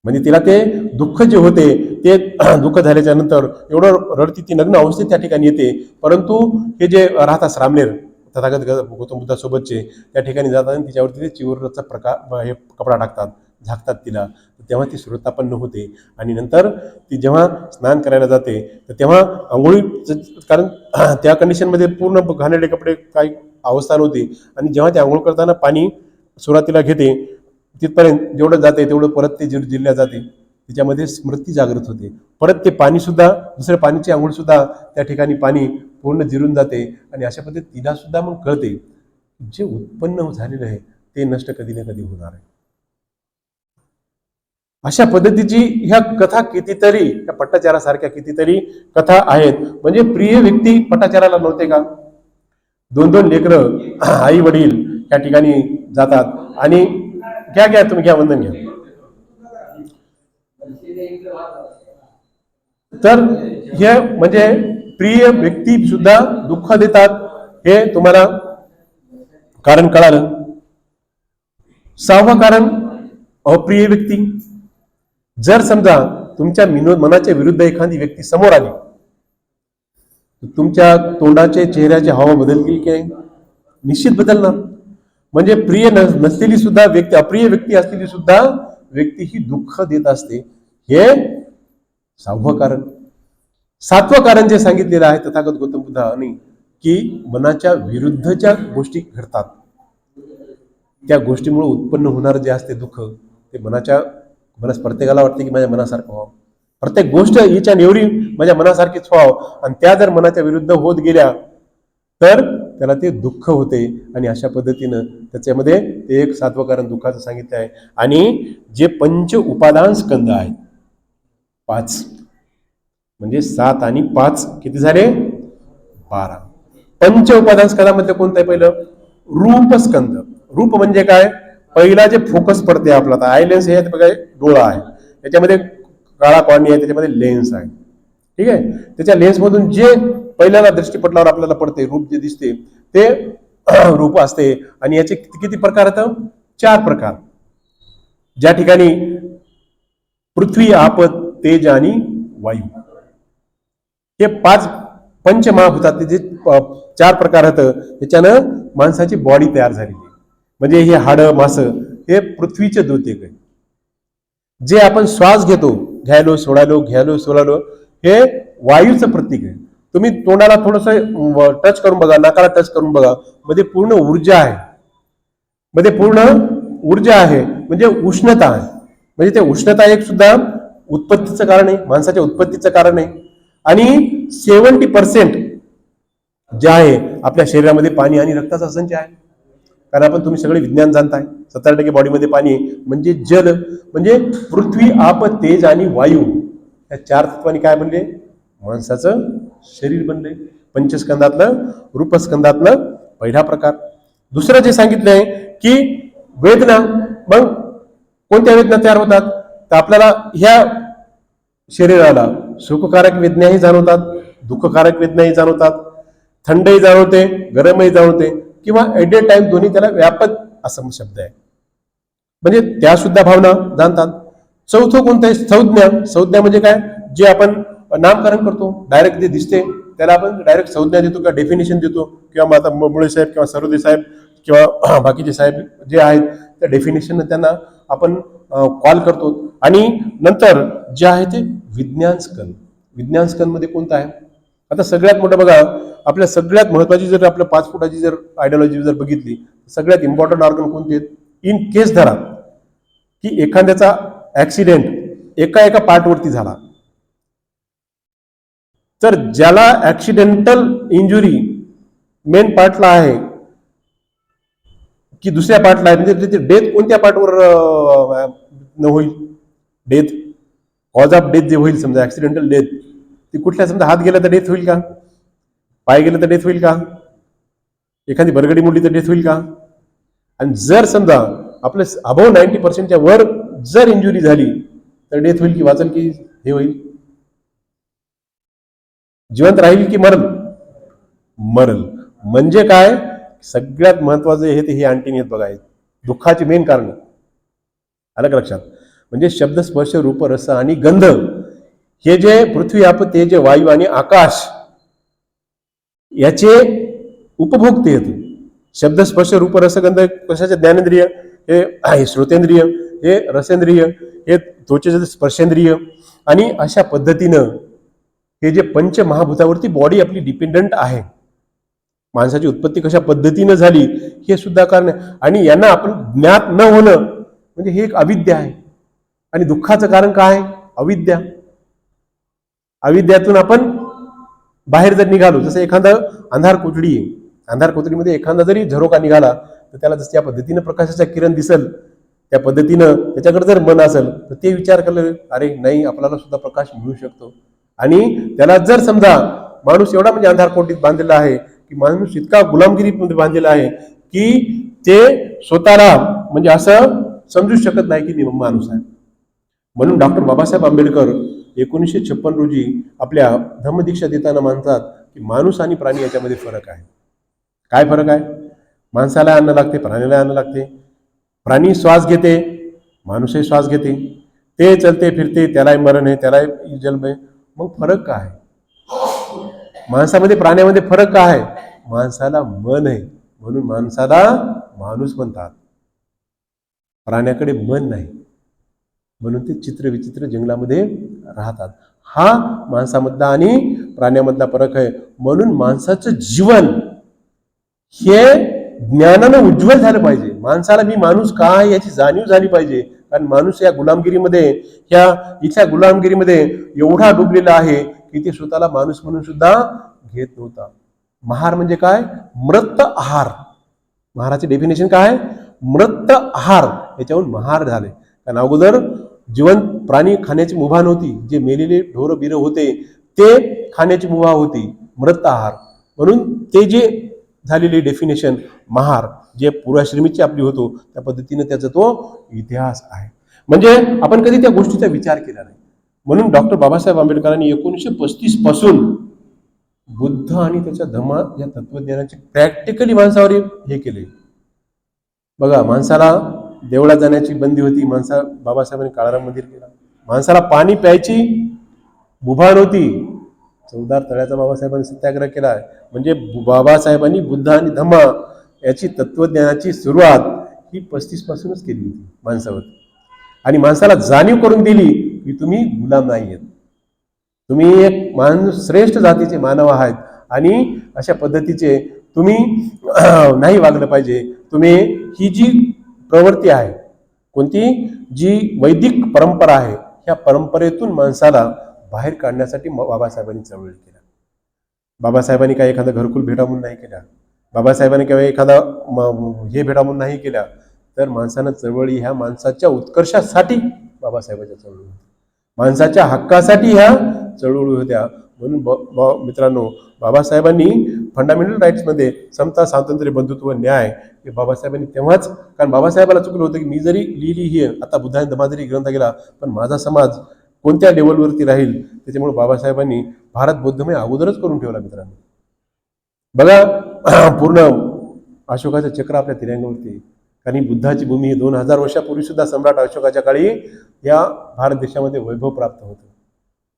म्हणजे तिला ते दुःख जे होते ते दुःख झाल्याच्या नंतर एवढं रडती, ती नग्न अवस्थेत त्या ठिकाणी येते. परंतु हे जे राहतात श्रामणेर तथागत गौतम बुद्धासोबतचे, त्या ठिकाणी जातात आणि तिच्यावरती ते चिवरचा प्रकार हे कपडा टाकतात, झाकतात तिला. तेव्हा ती श्रोतापन्न होते. आणि नंतर ती जेव्हा स्नान करायला जाते तर तेव्हा आंघोळी, कारण त्या कंडिशनमध्ये पूर्ण घाणेरडे कपडे, काही अवस्था नव्हती. आणि जेव्हा ती आंघोळ करताना पाणी सुरुवातीला घेते, तिथपर्यंत जेवढं जाते तेवढं परत ते जिरल्या जाते, तिच्यामध्ये स्मृती जागृत होते. परत ते पाणी सुद्धा, दुसऱ्या पाणीची आंघोळ सुद्धा त्या ठिकाणी पाणी पूर्ण जिरून जाते. आणि अशा पद्धतीत तिला सुद्धा मग कळते जे उत्पन्न झालेलं आहे ते नष्ट कधी ना कधी होणार आहे. अशा पद्धतीची ह्या कथा कितीतरी, त्या पट्टाचारासारख्या कितीतरी कथा आहेत. म्हणजे प्रिय व्यक्ती पट्टाचाराला नव्हते का? 2-2 लेकरं, आई वडील त्या ठिकाणी जातात. आणि घ्या तुम्ही घ्या, वंदन घ्या. तर हे म्हणजे प्रिय व्यक्ती सुद्धा दुःख देतात, हे तुम्हाला कारण कळालं. 6वं कारण, अप्रिय व्यक्ती. जर समजा तुमच्या मनाच्या विरुद्ध एखादी व्यक्ती समोर आली, तुमच्या तोंडाचे, चेहऱ्याचे हाव बदलतील की? निश्चित बदलणार. म्हणजे प्रिय नसलेली सुद्धा व्यक्ती, अप्रिय व्यक्ती असलेली सुद्धा व्यक्ती ही दुःख देत असते. हे 6वं कारण. 7वं कारण जे सांगितलेलं आहे तथागत गौतम बुद्धांनी, की मनाच्या विरुद्धच्या गोष्टी घडतात, त्या गोष्टीमुळे उत्पन्न होणार जे असते दुःख, ते मनास प्रत्येकाला वाटते की माझ्या मनासारखं व्हावं, प्रत्येक गोष्ट हिच्या नेवरी माझ्या मनासारखीच व्हावं. आणि त्या जर मनाच्या विरुद्ध होत गेल्या तर त्याला ते दुःख होते. आणि अशा पद्धतीनं त्याच्यामध्ये ते एक 7वं कारण दुःखाचं सांगितलं आहे. आणि जे 5 उपादान स्कंद आहेत, 5 म्हणजे 7 आणि 5 किती झाले? 12. 5 उपादान स्कंदामध्ये कोणतं आहे? पहिलं रूपस्कंद. रूप म्हणजे काय? पहिला जे फोकस पडते आपला, आता आय लेन्स हे बघा, डोळा आहे, त्याच्यामध्ये काळा कॉर्नी आहे, त्याच्यामध्ये लेन्स आहे, ठीक आहे. त्याच्या लेन्समधून जे पहिल्याला दृष्टीपटलावर आपल्याला पडते, रूप जे दिसते ते रूप असते. आणि याचे किती प्रकार आहेत? 4 प्रकार. ज्या ठिकाणी पृथ्वी, आप, तेज आणि वायू, हे 5 पंचमहाभूतातले जे 4 प्रकार आहेत, त्याच्यानं माणसाची बॉडी तयार झालेली आहे. म्हणजे हे हाडं मासं हे पृथ्वीचे द्योतक आहे. जे आपण श्वास घेतो, घ्यायलो सोडायलो, हे वायूचं प्रतीक आहे. तुम्ही तोंडाला थोडस टच करून बघा, नाकाला टच करून बघा, मध्ये पूर्ण ऊर्जा आहे, म्हणजे उष्णता आहे. म्हणजे ते उष्णता एक सुद्धा उत्पत्तीचं कारण आहे, माणसाच्या उत्पत्तीचं कारण आहे. आणि 70% जे आहे आपल्या शरीरामध्ये पाणी आणि रक्ताचा संचय आहे. कारण आपण तुम्ही सगळे विज्ञान जाणताय, 70% बॉडीमध्ये पाणी आहे. म्हणजे जल, म्हणजे पृथ्वी, आप, तेज आणि वायू, या 4 तत्वांनी काय बनले? माणसाचं शरीर बनले. पंचस्कंदातलं, रूपस्कंदातलं पहिला प्रकार. दुसरं जे सांगितलंय की वेदना, मग कोणत्या वेदना तयार होतात? तर आपल्याला ह्या शरीराला सुखकारक वेदनाही जाणवतात, दुःखकारक वेदनाही जाणवतात, थंडही जाणवते, गरमही जाणवते, किंवा एट ए टाइम दोन्ही. त्याला व्यापक असं शब्द आहे, म्हणजे त्या सुद्धा भावना जाणतात. चौथं कोणतं आहे? संज्ञा. संज्ञा म्हणजे काय? जे आपण नामकरण करतो, डायरेक्ट जे दिसते त्याला आपण डायरेक्ट संज्ञा देतो किंवा डेफिनेशन देतो, किंवा आता मुळे साहेब किंवा सरोदे साहेब किंवा बाकीचे साहेब जे आहेत त्या डेफिनेशन त्यांना आपण कॉल करतो. आणि नंतर जे आहे ते विज्ञान स्कंद. विज्ञान स्कंद मध्ये कोणतं आहे? आता सगळ्यात मोठं बघा, आपल्या सगळ्यात महत्वाची जर आपल्या 5 फुटाची जर आयडिओलॉजी जर बघितली, सगळ्यात इम्पॉर्टंट ऑर्गन कोणते आहेत? इन केस धरा की एखाद्याचा ऍक्सिडेंट एका पार्टवरती झाला, तर ज्याला ऍक्सिडेंटल इंजुरी मेन पार्टला आहे की दुसऱ्या पार्टला आहे, म्हणजे डेथ कोणत्या पार्टवर होईल? डेथ, कॉज ऑफ डेथ जे होईल, समजा ऍक्सिडेंटल डेथ, ती कुठल्या, समजा हात गेला तर डेथ होईल का? पाय गेला तर डेथ होईल का? एखादी बरगडी मोडली तर डेथ होईल का? आणि जर समजा आपलं अबव 90% वर जर इंजुरी झाली तर डेथ होईल की वाचल की हे होईल? जिवंत राहील की मरल? मरल. म्हणजे काय? सगळ्यात महत्वाचं हे ते हे अँटीन आहेत बघा, दुःखाची मेन कारण. आलं का लक्षात? म्हणजे शब्द, स्पर्श, रूप, रस आणि गंध, हे जे पृथ्वी, आप, ते जे वायू आणि आकाश, याचे उपभोक्ते आहेत. शब्द, स्पर्श, रूप, रस, गंध कशाचे? ज्ञानेंद्रिय, हे श्रोतेंद्रिय, हे रसेंद्रिय, हे त्वचेचे स्पर्शेंद्रिय. आणि अशा पद्धतीनं हे जे पंचमहाभूतावरती बॉडी आपली डिपेंडंट आहे. माणसाची उत्पत्ती कशा पद्धतीनं झाली हे सुद्धा कारण आहे. आणि यांना आपण ज्ञात न होणं म्हणजे हे एक अविद्या आहे. आणि दुःखाचं कारण काय? अविद्या. अविद्यातून आपण बाहेर जर निघालो, जसं एखादं अंधार कोठडी आहे, अंधार कोठडीमध्ये एखादा जरी झरोका निघाला तर त्याला जसं त्या पद्धतीनं प्रकाशाचा किरण दिसल, त्या पद्धतीनं त्याच्याकडे जर मन असेल तर ते विचार केलं, अरे नाही, आपल्याला सुद्धा प्रकाश मिळू शकतो. आणि त्याला जर समजा माणूस एवढा म्हणजे अंधार कोठडीत बांधलेला आहे की माणूस इतका गुलामगिरीमध्ये बांधलेला आहे की ते स्वतःला म्हणजे असं समजू शकत नाही की मी माणूस आहे. म्हणून डॉक्टर बाबासाहेब आंबेडकर 1956 रोजी आपल्या धम्मदीक्षा देताना मानतात की माणूस आणि प्राणी याच्यामध्ये फरक आहे. काय फरक आहे? माणसाला अन्न लागते, प्राण्याला अन्न लागते. प्राणी श्वास घेते, माणूसही श्वास घेते. ते चलते फिरते, त्यालाही मरण आहे, त्यालाही जन्म आहे. मग फरक काय? माणसामध्ये प्राण्यामध्ये फरक काय आहे? माणसाला मन आहे म्हणून माणसाला माणूस म्हणतात. प्राण्याकडे मन नाही म्हणून ते चित्र विचित्र जंगलामध्ये राहतात. हा माणसामधला आणि प्राण्यामधला फरक आहे. म्हणून माणसाचं जीवन हे ज्ञानानं उज्ज्वल झालं पाहिजे. माणसाला मी माणूस काय याची जाणीव झाली पाहिजे. कारण माणूस या गुलामगिरीमध्ये, ह्या इथल्या गुलामगिरीमध्ये एवढा डुबलेला आहे की ते स्वतःला माणूस म्हणून सुद्धा घेत नव्हता. महार म्हणजे काय? मृत आहार. महाराचे डेफिनेशन काय? मृत आहार. याच्याहून महार झाले. कारण अगोदर जिवंत प्राणी खाण्याची मुभा नव्हती. जे मेलेले ढोर बिर होते ते खाण्याची मुभा होती, मृत आहार. म्हणून ते जे झालेली डेफिनेशन महार, जे पूर्वाश्रमीची आपली होतो त्या पद्धतीने त्याचा तो इतिहास आहे. म्हणजे आपण कधी त्या गोष्टीचा विचार केला नाही. म्हणून डॉक्टर बाबासाहेब आंबेडकरांनी 1935 पासून बुद्ध आणि त्याच्या धम्म या तत्वज्ञानाचे प्रॅक्टिकली माणसावर हे केले. बघा, माणसाला देवळात जाण्याची बंदी होती, बाबासाहेबांनी काळाराम मंदिर केला. माणसाला पाणी प्यायची मुभा नव्हती, 14 तळ्याचा बाबासाहेबांनी सत्याग्रह केला. म्हणजे बाबासाहेबांनी बुद्ध आणि धम्म याची तत्वज्ञानाची सुरुवात ही 35 पासूनच केली होती माणसावर, आणि माणसाला जाणीव करून दिली की तुम्ही गुलाम नाही आहेत, तुम्ही एक श्रेष्ठ जातीचे मानव आहात आणि अशा पद्धतीचे तुम्ही नाही वागलं पाहिजे. तुम्ही ही जी प्रवृत्ती आहे, कोणती जी वैदिक परंपरा आहे, ह्या परंपरेतून माणसाला बाहेर काढण्यासाठी बाबासाहेबांनी चळवळ केला. बाबासाहेबांनी काही एखादा घरकुल भेटा म्हणून नाही केला, बाबासाहेबांनी काही एखादा हे भेटा म्हणून नाही केला, तर माणसानं चळवळी ह्या माणसाच्या उत्कर्षासाठी बाबासाहेबांच्या चळवळी होत्या, माणसाच्या हक्कासाठी ह्या चळवळी होत्या. म्हणून मित्रांनो, बाबासाहेबांनी फंडामेंटल राईट्समध्ये समता, स्वातंत्र्य, बंधुत्व, न्याय हे बाबासाहेबांनी तेव्हाच, कारण बाबासाहेबाला चुकलं होतं की मी जरी लिहिली ही आता बुद्धाने धम्मा जरी ग्रंथ गेला, पण माझा समाज कोणत्या लेवलवरती राहील, त्याच्यामुळे बाबासाहेबांनी भारत बौद्धमय अगोदरच करून ठेवला. मित्रांनो बघा, पूर्ण अशोकाचं चक्र आपल्या तिरंगावरती, कारण बुद्धाची भूमी ही 2000 वर्षापूर्वी सुद्धा सम्राट अशोकाच्या काळी या भारत देशामध्ये वैभव प्राप्त होतं,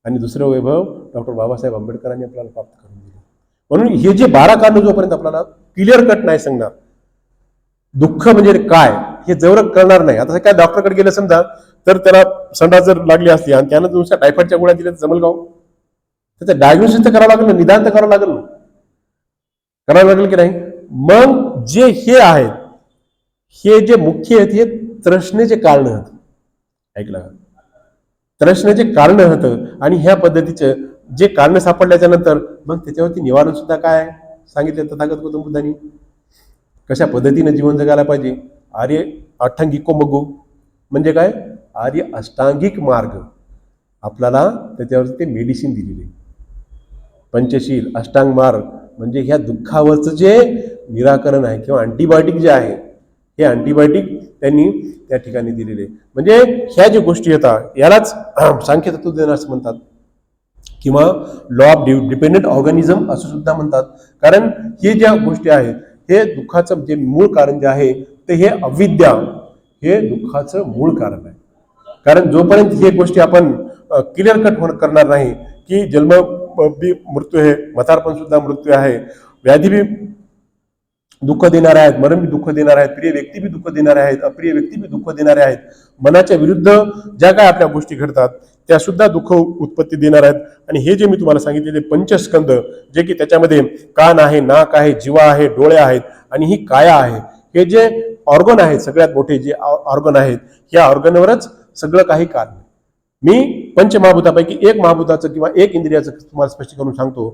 आणि दुसरं वैभव डॉक्टर बाबासाहेब आंबेडकरांनी आपल्याला प्राप्त करून दिलं. म्हणून हे जे 12 कारण जोपर्यंत आपल्याला क्लिअर कट नाही सांगणार, दुःख म्हणजे काय हे जवळ कळणार नाही. आता काय डॉक्टरकडे गेलं समजा, तर त्याला संडास जर लागली असली आणि त्यानं नुसत्या टायफॉइडच्या गोळ्या दिल्या तर जमल गाव, त्याचं डायग्नोसिस तर करावं लागेल ना, निदान तर करावं लागेल ना, करावं लागेल की नाही. मग जे हे आहेत, हे जे मुख्य आहेत, हे तृष्णेचे कारण आहेत. ऐकलं का? तृष्णेचे कारण होतं, आणि ह्या पद्धतीचं जे कारण सापडल्याच्या नंतर मग त्याच्यावरती निवारण सुद्धा काय सांगितलं तथागत गौतम बुद्धांनी, कशा पद्धतीने जीवन जगायला पाहिजे. आर्य अष्टांगिको मगो म्हणजे काय, आर्य अष्टांगिक मार्ग, आपल्याला त्याच्यावरती ते मेडिसिन दिलेले. पंचशील अष्टांग मार्ग म्हणजे ह्या दुःखावरचं जे निराकरण आहे किंवा अँटीबायोटिक जे आहे, हे अँटीबायोटिक त्यांनी त्या ठिकाणी दिलेले. म्हणजे ह्या ज्या गोष्टी येतात यालाच सांख्य तत्वज्ञान असं म्हणतात, किंवा लॉ ऑफ डिपेंडंट ऑर्गॅनिझम असं सुद्धा म्हणतात. कारण हे ज्या गोष्टी आहेत, हे दुःखाचं जे मूळ कारण जे आहे ते हे अविद्या, हे दुःखाचं मूळ कारण आहे. कारण जोपर्यंत हे गोष्टी आपण क्लिअर कट करणार नाही की जन्म बी मृत्यू आहे, म्हातारपण सुद्धा मृत्यू आहे, व्याधी बी दुःख देणारे आहेत, मरण बी दुःख देणारे आहेत, प्रिय व्यक्ती बी दुःख देणारे आहेत, अप्रिय व्यक्ती बी दुःख देणारे आहेत, मनाच्या विरुद्ध ज्या काय आपल्या गोष्टी घडतात त्या सुद्धा दुःख उत्पत्ती देणार आहेत. आणि हे जे मी तुम्हाला सांगितलेले पंचस्कंद, जे की त्याच्यामध्ये कान आहे, नाक आहे, जीवा आहे, डोळे आहेत आणि ही काया आहे, हे जे ऑर्गन आहेत, सगळ्यात मोठे जे ऑर्गन आहेत, या ऑर्गनवरच सगळं काही कारण. मी पंचमहाभूतापैकी एक महाभूताचं किंवा एक इंद्रियाचं तुम्हाला स्पष्ट करून सांगतो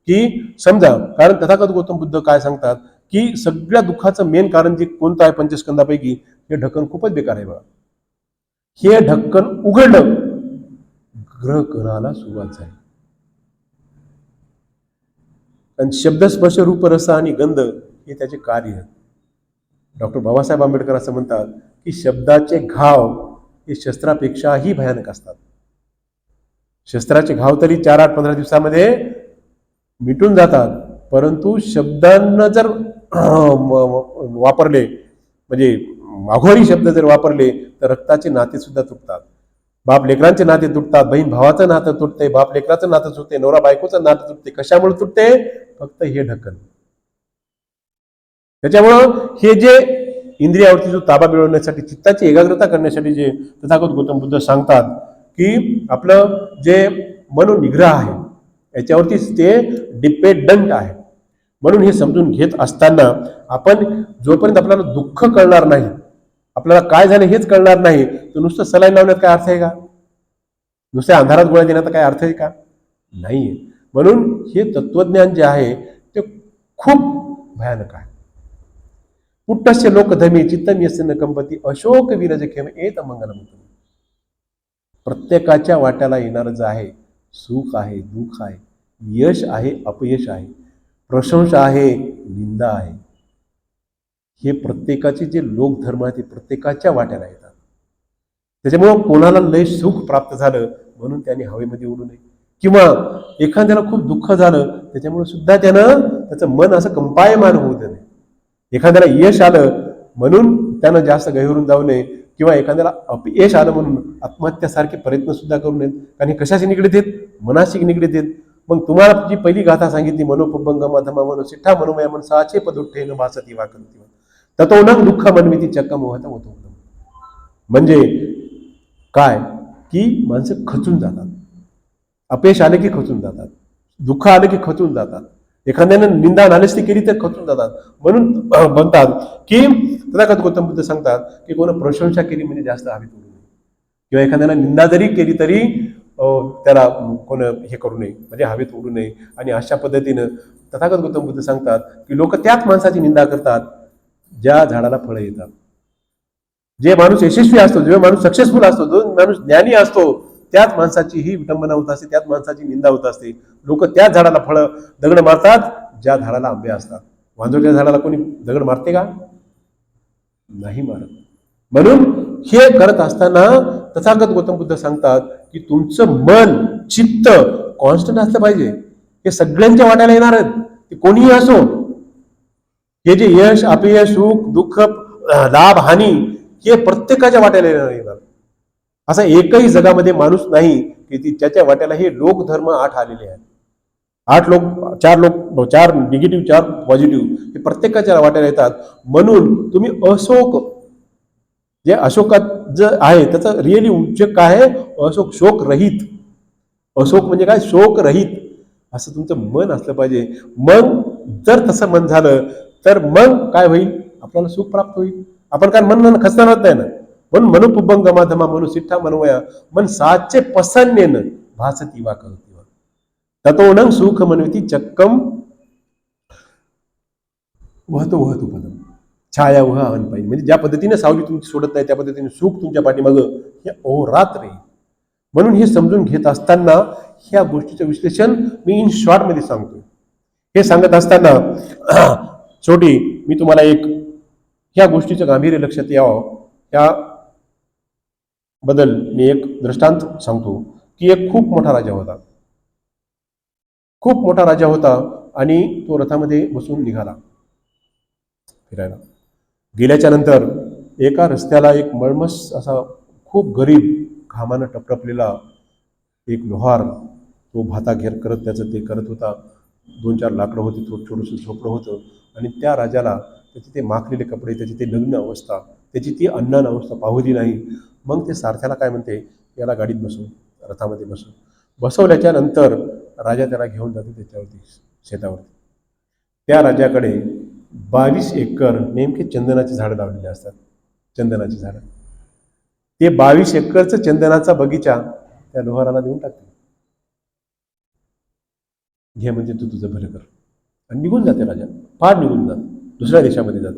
की समजा, कारण तथागत गौतम बुद्ध काय सांगतात की सगळ्या दुःखाचं मेन कारण जे कोणतं आहे पंचस्कंदापैकी, हे ढक्कन खूपच बेकार आहे बघा. हे ढक्कन उघडलं, ग्रह कराला सुरुवात झाली. आणि शब्द, स्पर्श, रूप, रस आणि गंध हे त्याचे कार्य आहेत. डॉक्टर बाबासाहेब आंबेडकर असं म्हणतात की शब्दाचे घाव हे शस्त्रापेक्षाही भयानक असतात. शस्त्राचे घाव तरी 4-8-15 दिवसामध्ये मिटून जातात, परंतु शब्दांना जर वापरले, म्हणजे अघोरी शब्द जर वापरले, तर रक्ताचे नाते सुद्धा तुटतात. बाप लेकरांचे नाते तुटतात, बहीण भावाचं नातं तुटते, बाप लेकराचं नातं तुटते, नवरा बायकोचं नातं तुटते. कशामुळे तुटते? फक्त हे ढक्कन. त्याच्यामुळं हे जे इंद्रियावरती जो ताबा मिळवण्यासाठी, चित्ताची एकाग्रता करण्यासाठी जे तथागत गौतम बुद्ध सांगतात की आपलं जे मनोनिग्रह आहे याच्यावरतीच ते डिपेंडंट आहे. म्हणून हे समजून घेत असताना आपण जोपर्यंत आपल्याला दुःख कळणार नाही, आपल्याला काय झालं हेच कळणार नाही, तर नुसतं सलाईन लावण्यात काय अर्थ आहे का? नुसत्या अंधारात गोळ्या देण्याचा काय अर्थ आहे का? नाहीये. म्हणून हे तत्वज्ञान जे आहे ते खूप भयानक आहे. पुट्टस्य लोकधमी चित्तम यस्य न कंपती अशोक विरज खेम एत मंगलम. प्रत्येकाच्या वाट्याला येणारं जे आहे, सुख आहे, दुःख आहे, यश आहे, अपयश आहे, प्रशंसा आहे, निंदा आहे, हे प्रत्येकाचे जे लोकधर्म आहे ते प्रत्येकाच्या वाट्याला येतात. त्याच्यामुळं कोणाला लय सुख प्राप्त झालं म्हणून त्याने हवेमध्ये उडू नये, किंवा एखाद्याला खूप दुःख झालं त्याच्यामुळे सुद्धा त्याचं मन असं कंपायमान होऊ नये. एखाद्याला यश आलं म्हणून त्यानं जास्त गहिरून जाऊ नये, किंवा एखाद्याला अपयश आलं म्हणून आत्महत्यासारखे प्रयत्न सुद्धा करू नयेत. कारण हे कशाशी निगडीत आहेत? मनाशी निगडीत आहेत. मग तुम्हाला जी पहिली गाथा सांगितली, मनोपबंग मधमा मनो सिठा मनोमया मन साचे पदुठ्ठे न भासती वाकंती, ततो न दुःख मनविती चक्कम होता होतो. म्हणजे काय की माणसं खचून जातात, अपयश आले की खचून जातात, दुःख आले की खचून जातात, एखाद्यानं निंदा नालिष्टी केली तर खचून जातात. म्हणून म्हणतात की तथागत गौतम बुद्ध सांगतात की कोण प्रशंसा केली म्हणजे जास्त हवेत उडू नये, किंवा एखाद्याला निंदा जरी केली तरी त्याला कोण हे करू नये, म्हणजे हवेत उडू नये. आणि अशा पद्धतीनं तथागत गौतम बुद्ध सांगतात की लोक त्याच माणसाची निंदा करतात ज्या झाडाला फळं येतात. जे माणूस यशस्वी असतो, जो माणूस सक्सेसफुल असतो, जो माणूस ज्ञानी असतो, त्याच माणसाची ही विटंबना होत असते, त्याच माणसाची निंदा होत असते. लोक त्याच झाडाला फळं दगड मारतात ज्या झाडाला आंबे असतात. वांजोच्या झाडाला कोणी दगड मारते का? नाही मारत. म्हणून हे करत असताना तथागत गौतम बुद्ध सांगतात की तुमचं मन चित्त कॉन्स्टंट असलं पाहिजे. हे सगळ्यांच्या वाट्याला येणार आहेत, ते कोणीही असो. हे जे यश अपयश सुख दुःख लाभ हानी हे प्रत्येकाच्या वाट्याला येणार. असा एकही जगामध्ये माणूस नाही की त्याच्या वाट्याला हे लोक धर्म 8 आलेले आहेत. 8 लोक, 4 निगेटिव्ह 4 पॉझिटिव्ह, हे प्रत्येकाच्या वाट्याला येतात. म्हणून तुम्ही अशोक, जे अशोकात जे आहे त्याचं रिअली उच्च काय आहे? अशोक, शोक रहित. अशोक म्हणजे काय? शोक रहित असं तुमचं मन असलं पाहिजे. मग जर तसं मन झालं तर मग काय होईल? आपल्याला सुख प्राप्त होईल. आपण काय मन खचणारच नाही ना. म्हणून मनु पुब्बंगमा धमा मनु सिट्ठा मनवया मन साचे पसन्नेन भासती वा करती वा ततोनं सुख मनविती चक्कम वहतो पदम छाया वह आवन पाहिजे. म्हणजे ज्या पद्धतीने सावली तुमची सोडत नाही त्या पद्धतीने सुख तुमच्या पाठीमागं हे अहोरात्र राहील. म्हणून हे समजून घेत असताना ह्या गोष्टीचं विश्लेषण मी इन शॉर्ट मध्ये सांगतो. हे सांगत असताना शेवटी मी तुम्हाला एक ह्या गोष्टीचं गांभीर्य लक्षात यावं त्या बदल मी एक दृष्टांत सांगतो की एक खूप मोठा राजा होता. खूप मोठा राजा होता आणि तो रथामध्ये बसून निघाला फिरायला. गेल्याच्या नंतर एका रस्त्याला एक मळमस असा खूप गरीब घामानं टपटपलेला एक लोहार तो भाता घेर करत त्याचं ते करत होता. 2-4 लाकडं होती, छोटंसं झोपडं होतं. आणि त्या राजाला त्याचे ते माखलेले कपडे, त्याची ते नग्न अवस्था, त्याची ती अज्ञान अवस्था पाहुली नाही. मग ते सारथ्याला काय म्हणते, याला गाडीत बसव, रथामध्ये बसवल्याच्या नंतर राजा त्याला घेऊन जातो त्याच्यावरती शेतावरती. त्या राजाकडे 22 एकर नेमके चंदनाची झाडं लावलेली असतात. चंदनाची झाडं, ते 22 एकरचं चंदनाचा बगीचा त्या लोहाराला देऊन टाकते. घे म्हणजे तू तुझं भलं कर. आणि निघून जाते राजा, फार निघून जात, दुसऱ्या देशामध्ये जात.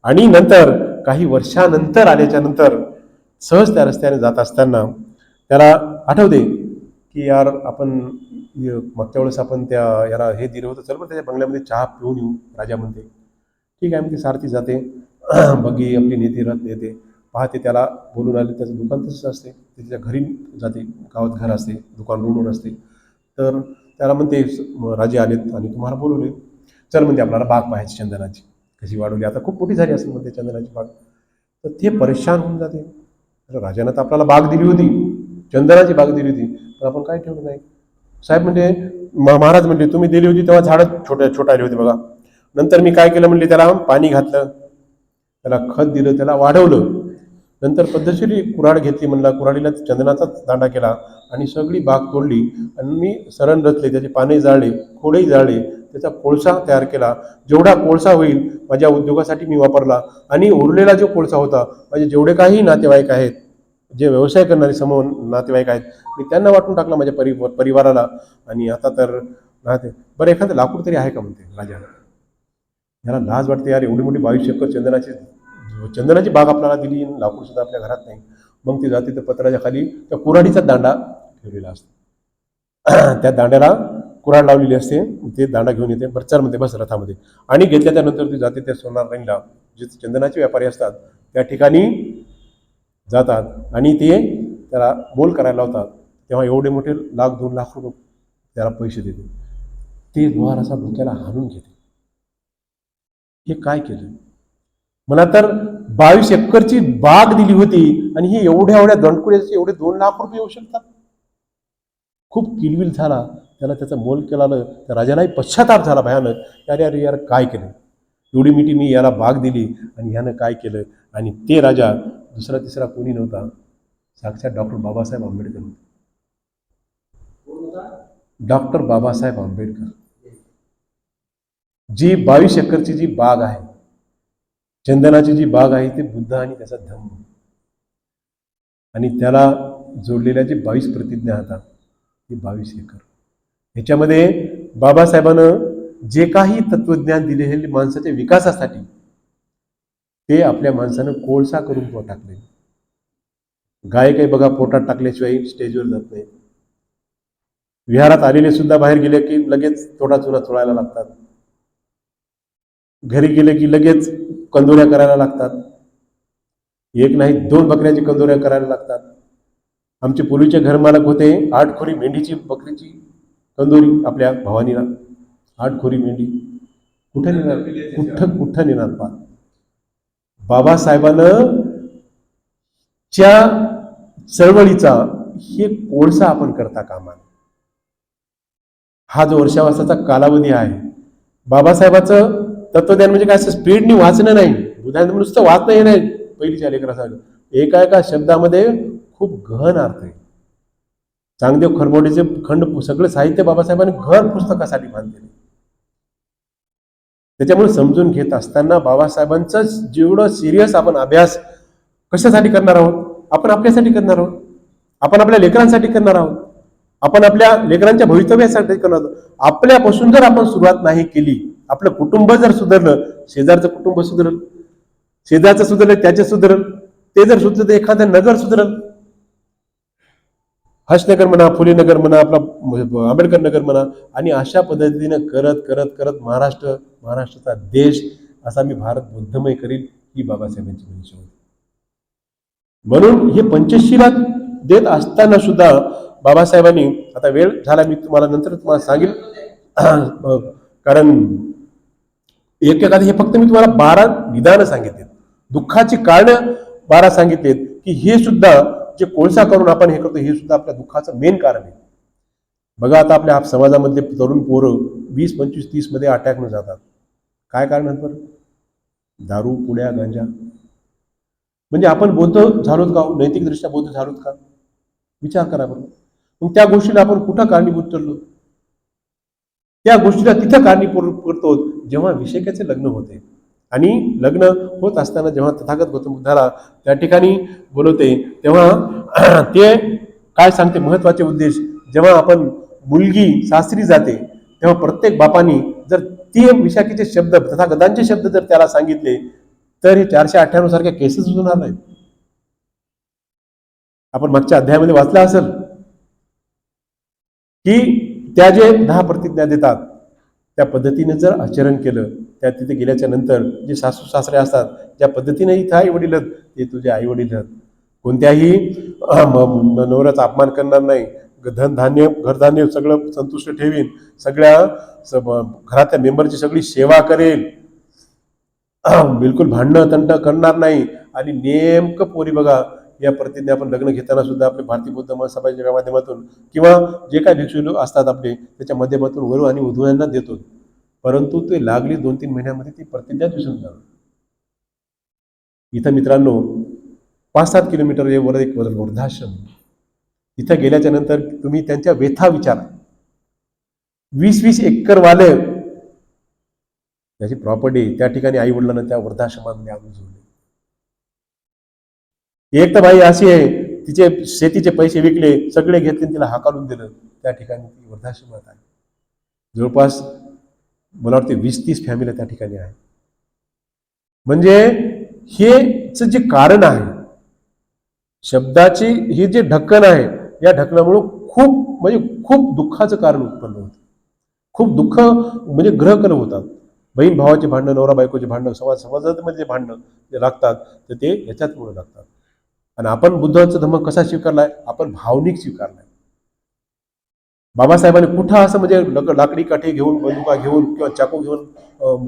आणि नंतर काही वर्षानंतर आल्याच्या नंतर सहज त्या रस्त्याने जात असताना त्याला आठवते की यार आपण मागच्या वेळेस आपण त्या याला हे दिलं होतं, चल पण त्याच्या बंगल्यामध्ये चहा पिऊन येऊ. राजा म्हणते ठीक आहे. मग ती सारथी जाते, बगी आपली नेते रथ नेते, पाहते त्याला बोलून आले. त्याचं दुकान तसंच असते, त्याच्या घरी जाते, गावात घर असते, दुकान रोडवर असते. तर त्याला म्हणते राजे आलेत आणि तुम्हाला बोलवले, चल म्हणते आपल्याला बाग पाहायची चंदनाची, कशी वाढवली, आता खूप मोठी झाली असेल म्हणते चंदनाची बाग. तर ते परेशान होऊन जाते. तर राजानं तर आपल्याला बाग दिली होती, चंदनाची बाग दिली होती, पण आपण काय ठेवलं नाही. साहेब म्हणजे महाराज म्हणले तुम्ही दिली होती तेव्हा झाडं छोटे आली होती बघा. नंतर मी काय केलं म्हणले, त्याला पाणी घातलं, त्याला खत दिलं, त्याला वाढवलं. नंतर पद्धतशीर कुऱ्हाड घेतली, म्हणला कुऱ्हाडीला चंदनाचाच दांडा केला आणि सगळी बाग तोडली आणि मी सरण रचले, त्याचे पाने जाळले, खोडेही जाळले, त्याचा कोळसा तयार केला. जेवढा कोळसा होईल माझ्या उद्योगासाठी मी वापरला. आणि उरलेला जो कोळसा होता माझे जेवढे काही नातेवाईक आहेत, जे व्यवसाय करणारे समोर नातेवाईक आहेत, मी त्यांना वाटून टाकला माझ्या परिवाराला. आणि आता तर बरं एखादं लाकूड तरी आहे का म्हणते राजा. याला लाज वाटते यार, एवढी मोठी 22 एकर चंदनाची बाग आपल्याला दिली, लाकूड सुद्धा आपल्या घरात नाही. मग ते जाते तर पत्राच्या खाली त्या कुऱ्हाडीचा दांडा ठेवलेला असतो. त्या दांड्याला कुऱ्हाड लावलेली असते, ते दांडा घेऊन येते. बरं चल म्हणते बस रथामध्ये. आणि घेतल्याच्या नंतर ते जाते त्या सोनार लाईनला, जे चंदनाचे व्यापारी असतात त्या ठिकाणी जातात आणि ते त्याला मोल करायला लावतात. तेव्हा एवढे मोठे 1,00,000-2 लाख रुपये त्याला पैसे देते. ते लोहार असा डोक्याला हाणून घेते, हे काय केलं मला. तर 22 एकरची बाग दिली होती आणि ही एवढ्या दंडकुड्याचे एवढे 2 लाख रुपये येऊ शकतात. खूप किलबिल झाला, त्याला त्याचं मोल केला. त्या राजालाही पश्चाताप झाला भयानक, अरे अरे यार काय केलं. एवढी मिठी मी याला बाग दिली आणि ह्यानं काय केलं. आणि ते राजा दुसरा तिसरा कोणी नव्हता, साक्षात डॉक्टर बाबासाहेब आंबेडकर होते. डॉक्टर बाबासाहेब आंबेडकर. जी 22 एकरची जी बाग आहे, चंदनाची जी बाग आहे, ती बुद्ध आणि त्याचा धम्म आणि त्याला जोडलेल्या जे 22 प्रतिज्ञा होतात ती 22 एकर. ह्याच्यामध्ये बाबासाहेबांनं जे काही तत्वज्ञान दिले हे माणसाच्या विकासासाठी ते आपल्या माणसानं कोळसा करून तो टाकले. गाय काही बघा पोटात टाकल्याशिवाय स्टेजवर जात नाही. विहारात आलेले सुद्धा बाहेर गेले की लगेच थोडा चुना चोळायला लागतात. घरी गेले की लगेच कंदोऱ्या करायला लागतात. एक नाही 2 बकऱ्याची कंदोऱ्या करायला लागतात. आमचे पूर्वीचे घरमालक होते, 8 खोरी मेंढीची बकरीची कंदोरी आपल्या भवानीला. 8 खोरी मेंढी कुठं नेणार, कुठं नेणार पा. बाबासाहेबानं च्या चळवळीचा हे कोळसा आपण करता कामा. हा जो वर्षावासाचा कालावधी आहे, बाबासाहेबाचं तत्वज्ञान म्हणजे काय असं स्पीडनी वाचणं नाही, बुद्धांचं नुसतं वाचणं हे नाही. पहिलीच्या लेकरासारखं एका एका शब्दामध्ये खूप गहन अर्थ आहे. चांगदेव खरबोडेचे खंड सगळं साहित्य बाबासाहेबांनी घर पुस्तकासाठी बांधलेले. त्याच्यामुळे समजून घेत असताना बाबासाहेबांचं जेवढं सिरियस आपण अभ्यास कशासाठी करणार आहोत, आपण आपल्यासाठी करणार आहोत, आपण आपल्या लेकरांसाठी करणार आहोत, आपण आपल्या लेकरांच्या भवितव्यासाठी करणार आहोत. आपल्यापासून जर आपण सुरुवात नाही केली, आपलं कुटुंब जर सुधारलं, शेजारचं कुटुंब सुधारलं, शेजारचं सुधारलं त्याचे सुधारल, ते जर सुधरलं एखादं नगर सुधारल. हर्षनगर म्हणा, फुलेनगर म्हणा, आपला आंबेडकर नगर म्हणा, आणि अशा पद्धतीनं करत करत करत महाराष्ट्राचा देश असा मी भारत बुद्धमय करील ही बाबासाहेबांची इच्छा होती. म्हणून हे पंचशीला देत असताना सुद्धा बाबासाहेबांनी, आता वेळ झाला मी तुम्हाला नंतर तुम्हाला सांगेल, कारण एकेकादी हे फक्त मी तुम्हाला 12 विधानं सांगितले, दुःखाची कारण 12 सांगितलेत की हे सुद्धा जे कोळसा करून आपण हे करतो हे सुद्धा आपल्या दुःखाचं मेन कारण आहे. बघा आता आपल्या समाजामधले तरुण पोरं 20, 25, 30 मध्ये अटॅकनं जातात. काय कारण बरं? दारू, पुड्या, गांजा. म्हणजे आपण बौद्ध झालोत का, नैतिकदृष्ट्या बौद्ध झालोत का? विचार करा बरं. मग त्या गोष्टीला आपण कुठं कारणीभूत ठरलो? त्या गोष्टीला तिथं कारणीभूत करतो जेव्हा विषयकाचे लग्न होते. आणि लग्न होत असताना जेव्हा तथागत गौतम बुद्धाला त्या ठिकाणी बोलवते तेव्हा ते काय सांगते, महत्वाचे उद्देश, जेव्हा आपण मुलगी सासरी जाते तेव्हा प्रत्येक बापानी जर ती विशाखीचे शब्द, तथागतांचे शब्द जर त्याला सांगितले तर हे 498 सारख्या केसेस होणार नाहीत. आपण मागच्या अध्यायामध्ये वाचला असेल की त्या जे 10 प्रतिज्ञा देतात त्या पद्धतीने जर आचरण केलं, त्या तिथे गेल्याच्या नंतर जे सासू सासरे असतात, ज्या पद्धतीने इथं आई वडील आहेत ते तुझे आई वडील आहेत. कोणत्याही नवऱ्याचा अपमान करणार नाही, धनधान्य घरधान्य सगळं संतुष्ट ठेवीन, सगळ्या घरातल्या मेंबरची सगळी सेवा करेल, बिलकुल भांडणं तंट करणार नाही. आणि नेमकं पोरी बघा, या प्रतिज्ञा आपण लग्न घेताना सुद्धा आपले भारतीय बौद्ध महासभाच्या माध्यमातून किंवा जे काही भिक्षू लोक असतात आपले त्याच्या माध्यमातून वरू आणि वधू यांना देतो. परंतु ते लागली 2-3 महिन्यामध्ये ती प्रतिज्ञा विसरून जाणार. इथं मित्रांनो 5-7 किलोमीटर वर एक वृद्धाश्रम, इथं गेल्याच्या नंतर तुम्ही त्यांच्या व्यथा विचारा. 20-20 एकर वाले त्याची प्रॉपर्टी त्या ठिकाणी आई वडिलांना त्या वृद्धाश्रमामध्ये आणून जोडले. एक तर बाई अशी आहे, तिचे शेतीचे पैसे विकले, सगळे घेतले, तिला हाकालून दिलं, त्या ठिकाणी ती वृद्धाश्रमात आहे. जवळपास मला वाटते 20-30 फॅमिली त्या ठिकाणी आहे. म्हणजे हेच जे कारण आहे, शब्दाची हे जे ढक्कन आहे, या ढक्कनामुळे खूप दुःखाचं कारण उत्पन्न होतं. खूप दुःख म्हणजे ग्रहकल होतात. बहीण भावाचे भांडणं, नवरा बायकोचे भांडणं, समाजामध्ये भांडणं जे लागतात तर ते याच्याचमुळे लागतात. आणि आपण बुद्धाचा धम्म कसा स्वीकारलाय? आपण भावनिक स्वीकारलाय. बाबासाहेबांनी कुठं असं म्हणजे लाकडी काठी घेऊन, बंदुका घेऊन किंवा चाकू घेऊन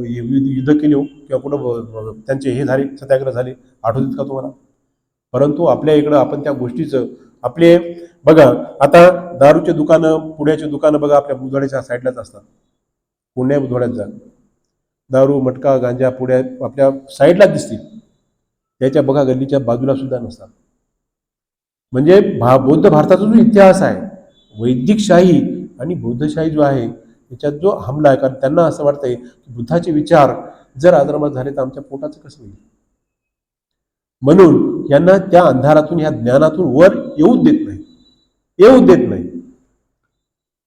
युद्ध केले किंवा कुठं त्यांचे हे झाले, सत्याग्रह झाले, आठवतात का तुम्हाला? परंतु आपल्या इकडं आपण त्या गोष्टीचं आपले बघा, आता दारूचे दुकानं, पुण्याचे दुकानं बघा आपल्या बुधवाड्याच्या साईडलाच असतात. पुण्या बुधवाड्यात जा, दारू, मटका, गांजा, पुड्या आपल्या साईडलाच दिसतील, त्याच्या बघा गल्लीच्या बाजूला सुद्धा नसतात. म्हणजे बौद्ध भारताचा जो इतिहास आहे, वैदिकशाही आणि बौद्धशाही जो आहे त्याच्यात जो हमला आहे, कारण त्यांना असं वाटतंय की बुद्धाचे विचार जर आदर्मात झाले तर आमच्या पोटाचं कसं होईल, म्हणून यांना त्या अंधारातून, ह्या ज्ञानातून वर येऊच देत नाही.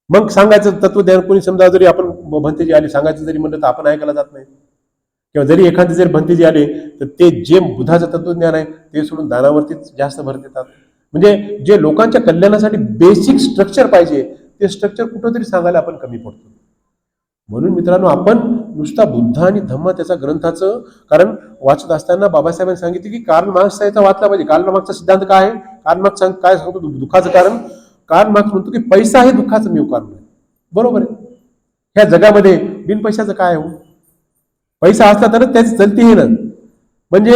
मग सांगायचं तत्वज्ञान कोणी समजा जरी आपण भंतेजी आले सांगायचं जरी म्हणलं तर आपण ऐकायला जात नाही, किंवा जरी एखादे जरी भंतेजी आले तर ते जे बुद्धाचं तत्वज्ञान आहे ते सोडून दानावरतीच जास्त भर देतात. म्हणजे जे लोकांच्या कल्याणासाठी बेसिक स्ट्रक्चर पाहिजे ते स्ट्रक्चर कुठंतरी सांगायला आपण कमी पडतो. म्हणून मित्रांनो, आपण नुसता बुद्ध आणि धम्म त्याचा ग्रंथाचं कारण वाचत असताना बाबासाहेबांनी सांगितले की कार्ल मार्क्स याचा वाचला पाहिजे. कार्ल मार्क्सचा सिद्धांत काय आहे? कार्ल मार्क्स काय सांगतो दुःखाचं कारण? कार्ल मार्क्स म्हणतो की पैसा हे दुःखाचं मूळ कारण आहे. बरोबर आहे. ह्या जगामध्ये बिन पैशाचं काय हो? पैसा असला तरच त्याची चलती आहे ना. म्हणजे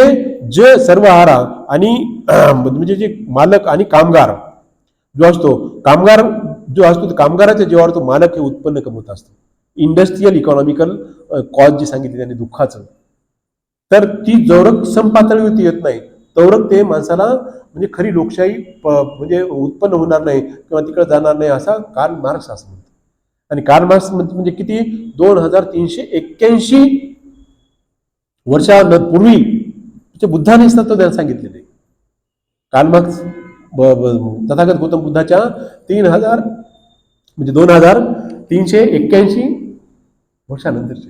जे सर्वहारा आणि म्हणजे जे मालक आणि कामगार जो असतो, कामगाराच्या जीवावर तो मालक हे उत्पन्न कमवत असतो. इंडस्ट्रियल इकॉनॉमिकल कॉज जी सांगितली त्यांनी दुःखाचं, तर ती जोरक समपातळीवरती येत नाही तोरक ते माणसाला म्हणजे खरी लोकशाही म्हणजे उत्पन्न होणार नाही किंवा तिकडे जाणार नाही, असा कार्ल मार्क्स असं म्हणतो. आणि कार्ल मार्क्स म्हणजे किती 2381 वर्षापूर्वी बुद्धाने तत्वज्ञान सांगितलेले. कार्ल मार्क्स तथागत गौतम बुद्धाच्या 2381 वर्षानंतरचे.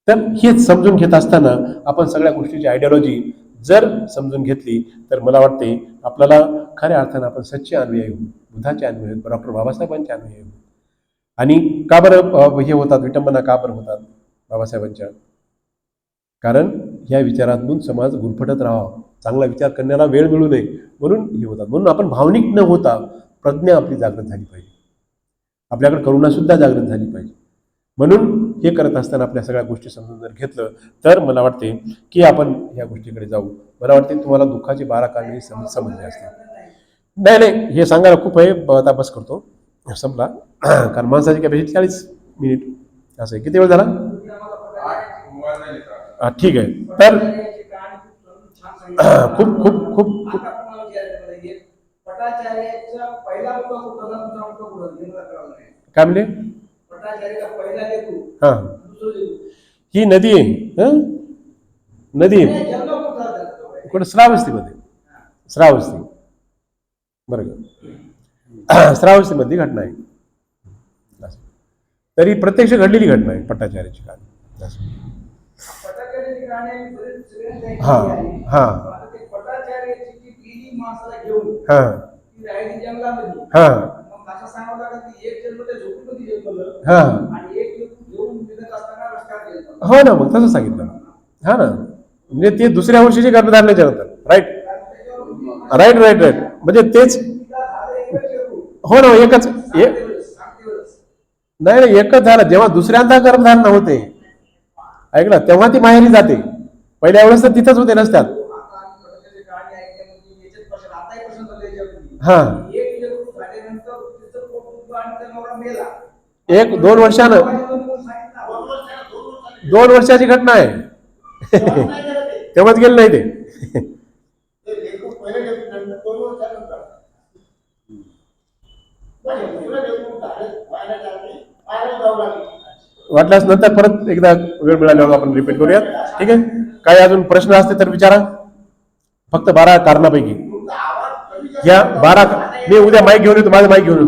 तर हेच समजून घेत असताना आपण सगळ्या गोष्टीची आयडियोलॉजी जर समजून घेतली तर मला वाटते आपल्याला खऱ्या अर्थानं आपण सच्चे अनुयायी होऊ, बुद्धाचे अनुयायी होऊ, डॉक्टर बाबासाहेबांचे अनुयायी होऊ. आणि का बरं हे होतात, विटंबना का बरं होतात बाबासाहेबांच्या? कारण ह्या विचारातून समाज गुरफटत राहावा, चांगला विचार करण्याला वेळ मिळू नये म्हणून हे होतात. म्हणून आपण भावनिक न होता प्रज्ञा आपली जागृत झाली पाहिजे, आपल्याकडे करुणा सुद्धा जागृत झाली पाहिजे. म्हणून हे करत असताना आपल्या सगळ्या गोष्टी समजून जर घेतलं तर मला वाटते की आपण या गोष्टीकडे जाऊ. मला वाटते तुम्हाला दुःखाची 12 कारणे समजले असतील. नाही हे सांगायला खूप आहे, आता बस करतो, संपला. कारण माणसाची कॅपॅसिटी 40 मिनिट असं आहे. किती वेळ झाला? ठीक आहे. तर खूप खूप खूप खूप काय म्हणले? हा, ही नदी आहे. नदी कुठे? श्रावस्ती बरं का? श्रावस्तीमधली घटना आहे. तरी प्रत्यक्ष घडलेली घटना आहे पट्टाचार्याची कहाणी. हा हा हा हा हा, हो ना, मग तसं सांगितलं. हा ना, म्हणजे ते दुसऱ्या वर्षीची गर्भधारणेच्या नंतर. राईट राईट राईट राईट म्हणजे तेच. हो ना, एकच नाही एकच झालं. जेव्हा दुसऱ्यांदा गर्भधारणा होते ऐकलं तेव्हा ती माहेरी जाते. पहिल्या वेळेस तर तिथंच होते नसतात. हा, 1-2 वर्षानं, 2 वर्षाची घटना आहे. तेव्हाच गेलं नाही ते. वाटल्यास नंतर परत एकदा वेळ मिळाल्यावर आपण रिपीट करूयात. ठीक आहे. काही अजून प्रश्न असते तर विचारा. फक्त 12 कारणापैकी या 12 मी उद्या माईक घेऊन येतो, माझं माईक घेऊन येतो.